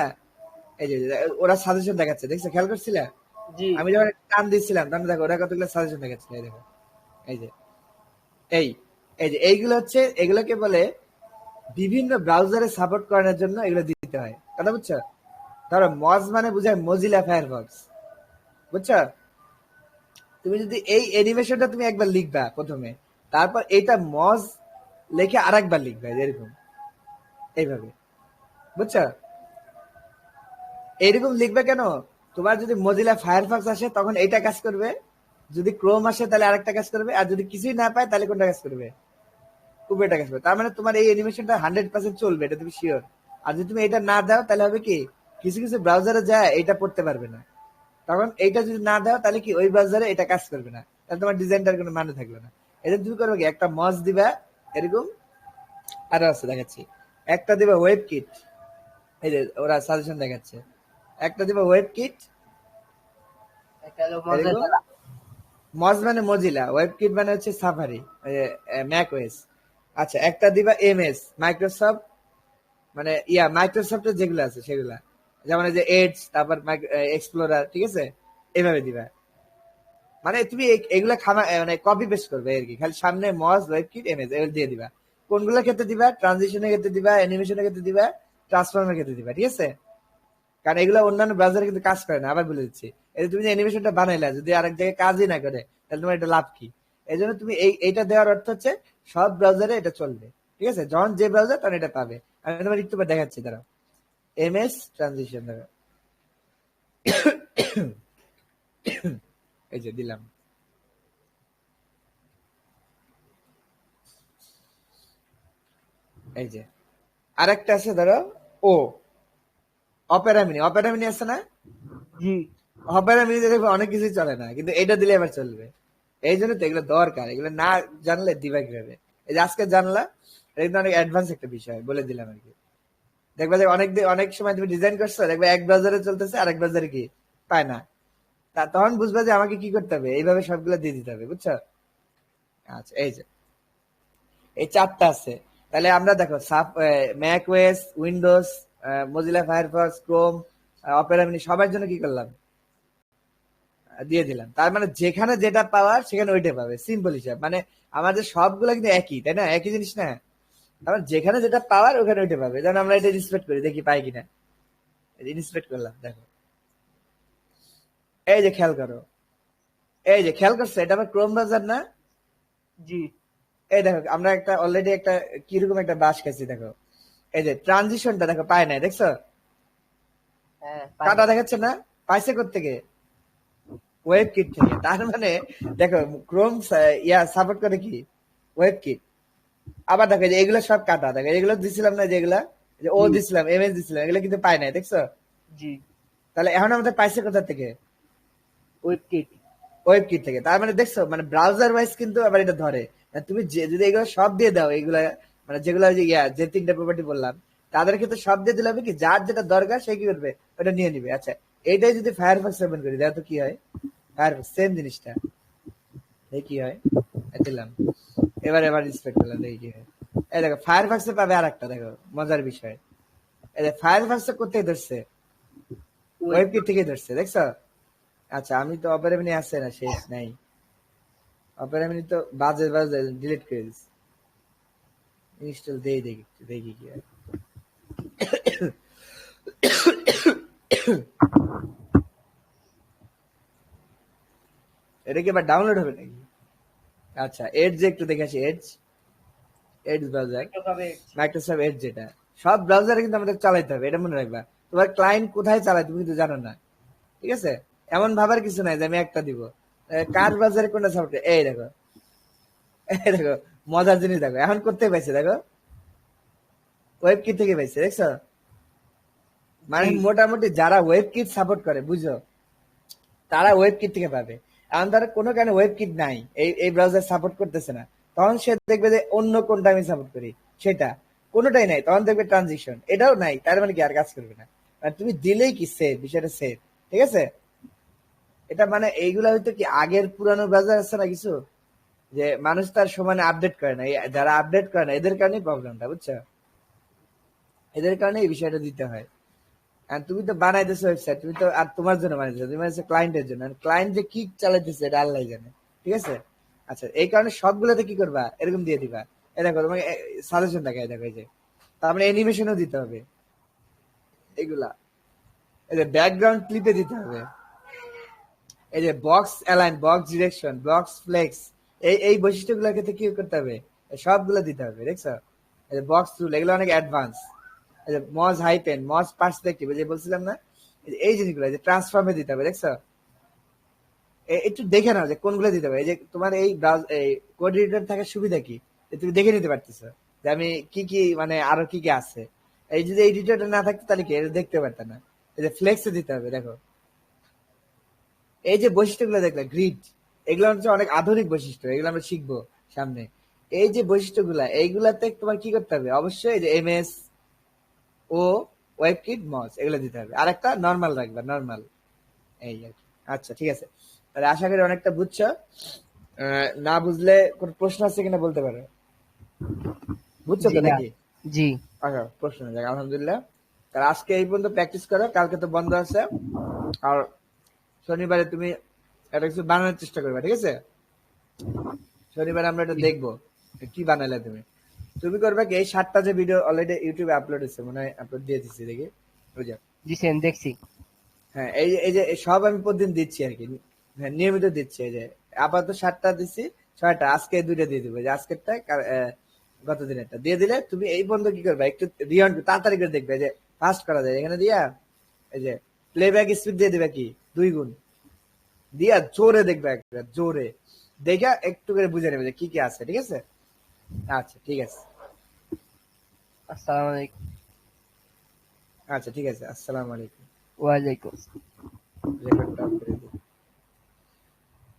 এই যে ওরা সাজেশন দেখাচ্ছে, দেখছো, খেয়াল করছিলে? জি আমি যখন একটা টান দিচ্ছিলাম তখন দেখো ওরা কতগুলো সাজেশন দেখাচ্ছে, এই দেখো, এই যে এই এই যে এইগুলো হচ্ছে, এগুলোকে বলে বিভিন্ন ব্রাউজারে সাপোর্ট করানোর জন্য এগুলো দিতে হয়, কথা বুঝছো? ধরো মজ মানে বুঝায় মজিলা ফায়ারফক্স, বুঝছো? তুমি যদি এই অ্যানিমেশনটা তুমি একবার লিখবা প্রথমে, তারপর এটা মজ লিখে আরেকবার লিখবা, এরকম, এইভাবে, বুঝছো? এইরকম লিখবে কেন, তোমার যদি মজিলা ফায়ারফক্স আসে তখন এইটা কাজ করবে, যদি ক্রোম আসে তাহলে আরেকটা কাজ করবে, আর যদি কিছুই না পায় তাহলে কোনটা কাজ করবে, উবেরটা কাজ করবে। তার মানে তোমার এই অ্যানিমেশনটা 100% চলবে, এটা তুমি শিওর। আর যদি তুমি এটা না দাও তাহলে হবে কি, কিছু কিছু ব্রাউজারে যায় এটা পড়তে পারবে না, তখন এইটা যদি না দাও তাহলে কি ওই ব্রাউজারে এটা কাজ করবে না, তাহলে তোমার ডিজাইনটার কোনো মানে থাকবে না। এটা তুমি করবে কি, একটা মজ দিবা এরকম, আরো আছে দেখাচ্ছি, একটা দিবা ওয়েব কিট, এই যে ওরা সাজেশন দেখাচ্ছে, একটা দিবা ওয়েব কিট একটা হলো এরকম, মজাদার। মজ মানে মজিলা, ওয়েব কিট মানে হচ্ছে সাফারি, ম্যাক ওএস। আচ্ছা, একটা দিবা এমএস মাইক্রোসফট, মানে মাইক্রোসফটের যেগুলো আছে সেগুলা, যেমন এই যে এডস, তারপর এক্সপ্লোরার, ঠিক আছে, এইভাবে দিবা। মানে তুমি এগুলা মানে কপি পেস্ট করবে আর কি, খালি সামনে মজ, ওয়েব কিট, এমএস এগুলো দিয়ে দিবা। কোনগুলোর ক্ষেত্রে দিবা, ট্রানজিশনের ক্ষেত্রে দিবা, অ্যানিমেশনের ক্ষেত্রে দিবা, ট্রান্সফর্মের ক্ষেত্রে দিবা, ঠিক আছে? কারণ এগুলো অন্যান্য ব্রাউজারে কিন্তু কাজ করে না, আবার বলে দিচ্ছি। এই তুমি যে অ্যানিমেশনটা বানাইলা যদি আরেক জায়গায় কাজই না করে, তাহলে তোমার এটা লাভ কি? এই জন্য তুমি এইটা দেওয়ার অর্থ হচ্ছে সব ব্রাউজারে এটা চলবে, ঠিক আছে? যখন যে ব্রাউজার তখন এটা পাবে। আমি তোমার একটু পর দেখাচ্ছি, দাঁড়াও। এমএস ট্রানজিশন, দাঁড়াও, এই যে দিলাম। এই যে আরেকটা আছে, ধরো ও অপেরা মিনি, অপেরা মিনি আছে না? জি অপেরা মিনিতে দেখবে অনেক কিছুই চলে না, কিন্তু এটা দিলে আবার চলবে। এই জন্য তো এগুলো দরকার, এগুলো না জানলে দিবা কিভাবে? এই যে আজকে জানলা, এটা কিন্তু অনেক অ্যাডভান্স একটা বিষয়, বলে দিলাম আর কি। দেখবা যে অনেক সময় তুমি ডিজাইন করছো, দেখবে এক ব্রাউজারে চলতেছে আর এক ব্রাউজারে কি পায় না, তখন বুঝবা যে আমাকে কি করতে হবে, এইভাবে সবগুলো দিয়ে দিতে হবে, বুঝছো? আচ্ছা, এই যে এই 4টা আছে। তাহলে আমরা দেখো Mac OS, Windows, Mozilla Firefox, Chrome, Opera mini সবার জন্য কি করলাম, দিয়ে দিলাম। তার মানে যেখানে যেটা পাওয়ার সেখানে ওইটা পাবে, সিম্পল হিসাব। মানে আমাদের সবগুলো কিন্তু একই, তাই না? একই জিনিস না? আমার যেখানে যেটা পাওয়ার ওখানে ওইটা পাবে। যেমন আমরা এটা ইন্সপেক্ট করি, দেখি পাই কিনা। ইন্সপেক্ট করলাম, দেখো এই যে খেয়াল করো, এই যে খেয়াল করছো, এটা আমার ক্রোম ব্রাউজার না? জি। এই দেখো আমরা একটা অলরেডি একটা কিরকম একটা বাস খাইছি, দেখো এই যে ট্রানজিশনটা দেখো পায় নাই, দেখছো? হ্যাঁ, কাটা দেখাচ্ছে না? পাইছে কোত্থেকে? ওয়েব কিট থেকে। তার মানে দেখো ক্রোম সাপোর্ট করে কি, ওয়েব কিট। আবার দেখো যে এগুলো সব কাটা, দেখো এগুলো দিছিলাম না, যেগুলা যে ও দিছিলাম, এমএস দিছিলাম, এগুলো কিন্তু পায় নাই, দেখছো? জি। তাহলে এখন আমাদের পাইছে কোথা থেকে? ওয়েবকিট। ওয়েব কিট থেকে। তার মানে দেখছো, মানে ব্রাউজার ওয়াইজ কিন্তু আবার এটা ধরে। তুমি যদি এগুলো সব দিয়ে দাও, এগুলা মানে যেগুলো যে যে 3টা প্রপার্টি বললাম, তাদের ক্ষেত্রে সব দিয়ে দিলে হবে কি, যার যেটা দরকার সে কি করবে, ওটা নিয়ে নিবে। আচ্ছা, এইটাই যদি ফায়ারফক্স ওপেন করি, দেখো তো কি হয়। ফায়ারফক্স সেম জিনিসটা, এই কি হয়, দিলাম। এবার ইন্সপেক্ট করলাম, দেখি কি হয়। এই দেখো ফায়ারফক্সে পাবে আর একটা, দেখো মজার বিষয়। এই যে ফায়ারফক্স কোথায় ধরছে, ওয়েব কিট থেকে ধরছে, দেখছো? আচ্ছা, আমি তো অপেরা মিনি আছে না, শেষ নাই। অপেরা মিনি তো বাজে বাজে ডিলিট করে দিচ্ছি। ইনস্টল দেই, দেখি দেখি কি হয়। এটা কি আবার ডাউনলোড হবে নাকি? আচ্ছা, এডজ একটু দেখে আসি। এডজ ব্রাউজার, মাইক্রোসফট এডজ, যেটা সব ব্রাউজারে কিন্তু আমাদের চালাইতে হবে, এটা মনে রাখবা। তোমার ক্লায়েন্ট কোথায় চালায় তুমি কিন্তু জানো না, ঠিক আছে? এমন ভাবার কিছু নাই যে আমি একটা দিব। কার ব্রাউজারে কোনটা সাপোর্ট, এই দেখো, এই দেখো মজার জিনিস, দেখো এখন করতে পাইছে, দেখো ওয়েব কিট থেকে পাইছে, দেখছো? মানে মোটামুটি যারা ওয়েব কিট সাপোর্ট করে, বুঝো, তারা ওয়েব কিট থেকে পাবে। এখন তারা কোনো কারণে ওয়েব কিট নাই, এই ব্রাউজার সাপোর্ট করতেছে না, তখন সে দেখবে যে অন্য কোনটা আমি সাপোর্ট করি, সেটা কোনোটাই নাই, তখন দেখবে ট্রানজিশন এটাও নাই, তার মানে কি আর কাজ করবে না। আর তুমি দিলেই কি সেভ, বিষয়টা সেভ, ঠিক আছে? এটা মানে এইগুলা হয়তো কি আগের পুরানো ব্রাউজার আছে না কিছু, যে মানুষ তার সমানে আপডেট করে না, যারা আপডেট করে না এদের কারণেই প্রবলেমটা, বুঝছো? এদের কারণে এই বিষয়টা দিতে হয়। আর তুমি তো বানাইতেছো ওয়েবসাইট, তুমি তো আর তোমার জন্য বানাইতেছো, তুমি বানাইছো ক্লায়েন্টের জন্য। ক্লায়েন্ট যে কি চালাইতেছে এটা আল্লাহ জানে, ঠিক আছে? আচ্ছা, এই কারণে সবগুলোতে কি করবা, এরকম দিয়ে দিবা। এই দেখো তোমাকে সাজেশন দেখায়, দেখো এই যে, তার মানে অ্যানিমেশনও দিতে হবে এগুলা। এই যে ব্যাকগ্রাউন্ড ক্লিপে দিতে হবে, এই যে box align, box direction, box flex, এই বৈশিষ্ট্যগুলোর ক্ষেত্রে কি করতে হবে, সবগুলো দিতে হবে, দেখছো? এই যে বক্স টুল, এগুলো অনেক অ্যাডভান্স। এই যে মজ হাইপেন, মজ পার্সপেক্টিভ, যে বলছিলাম না, এই জিনিসগুলো যে ট্রান্সফর্মে দিতে হবে, দেখছো? একটু দেখে নাও যে কোনগুলো দিতে হবে। এই যে তোমার এই কোড এডিটর থাকার সুবিধা কি, যে তুমি দেখে নিতে পারতেছো যে আমি কি কি, মানে আরো কি কি আছে। এই যদি এডিটরটা না থাকতো তাহলে কি এটা দেখতে পারতাম না। এই যে ফ্লেক্সে দিতে হবে, দেখো এই যে বৈশিষ্ট্যগুলো দেখলে গ্রিড, এগুলো হচ্ছে অনেক আধুনিক বৈশিষ্ট্য, এগুলো আমরা শিখবো সামনে। এই যে বৈশিষ্ট্যগুলা, এইগুলাতে তোমার কি করতে হবে, অবশ্যই এই যে এমএস ও ওয়েব কিট মজ এগুলো দিতে হবে, আর একটা নর্মাল রাখবা, নর্মাল, এই আর কি। আচ্ছা, ঠিক আছে, তাহলে আশা করি অনেকটা বুঝছো। না বুঝলে কোন প্রশ্ন আছে কিনা বলতে পারো, বুঝছো জি তো না। নাকি? জি। আচ্ছা, প্রশ্ন যাক, আলহামদুলিল্লাহ। তাহলে আজকে এই পর্যন্ত প্র্যাকটিস করো, কালকে তো বন্ধ আছে। আর শনিবারে তুমি একটা কিছু বানানোর চেষ্টা করবে, ঠিক আছে? শনিবার আমরা এটা দেখবো কি বানালে তুমি। তুমি করবে কি, এই 7টা যে ভিডিও অলরেডি ইউটিউবে আপলোড হচ্ছে, মনে হয় আপলোড দিয়ে দিচ্ছি, দেখি বুঝো। দিছেন, দেখছি। হ্যাঁ, এই যে সব আমি প্রতিদিন দিচ্ছি আর কি, হ্যাঁ নিয়মিত দিচ্ছি। এই যে আপাতত 7টা দিচ্ছি, 6টা আজকে 2টা দিয়ে দিবো, যে আজকেরটা গত দিনেরটা দিয়ে দিলে তুমি এই বন্ধ কি করবে, একটু রিওয়ান্ড তাড়াতাড়ি করে দেখবে, যে ফাস্ট করা যায় এখানে দিয়া। এই যে প্লেব্যাক স্পিড দিয়ে দিবে কি 2 গুণ দিয়া, জোরে দেখবে, একটা জোরে দেখা একটু করে বুঝে নেবে যে কি কি আছে, ঠিক আছে? আচ্ছা, ঠিক আছে। আসসালামু আলাইকুম। আচ্ছা, ঠিক আছে, আসসালামু আলাইকুম। ওয়ালাইকুম। রেকর্ডটা অফ করে দিই।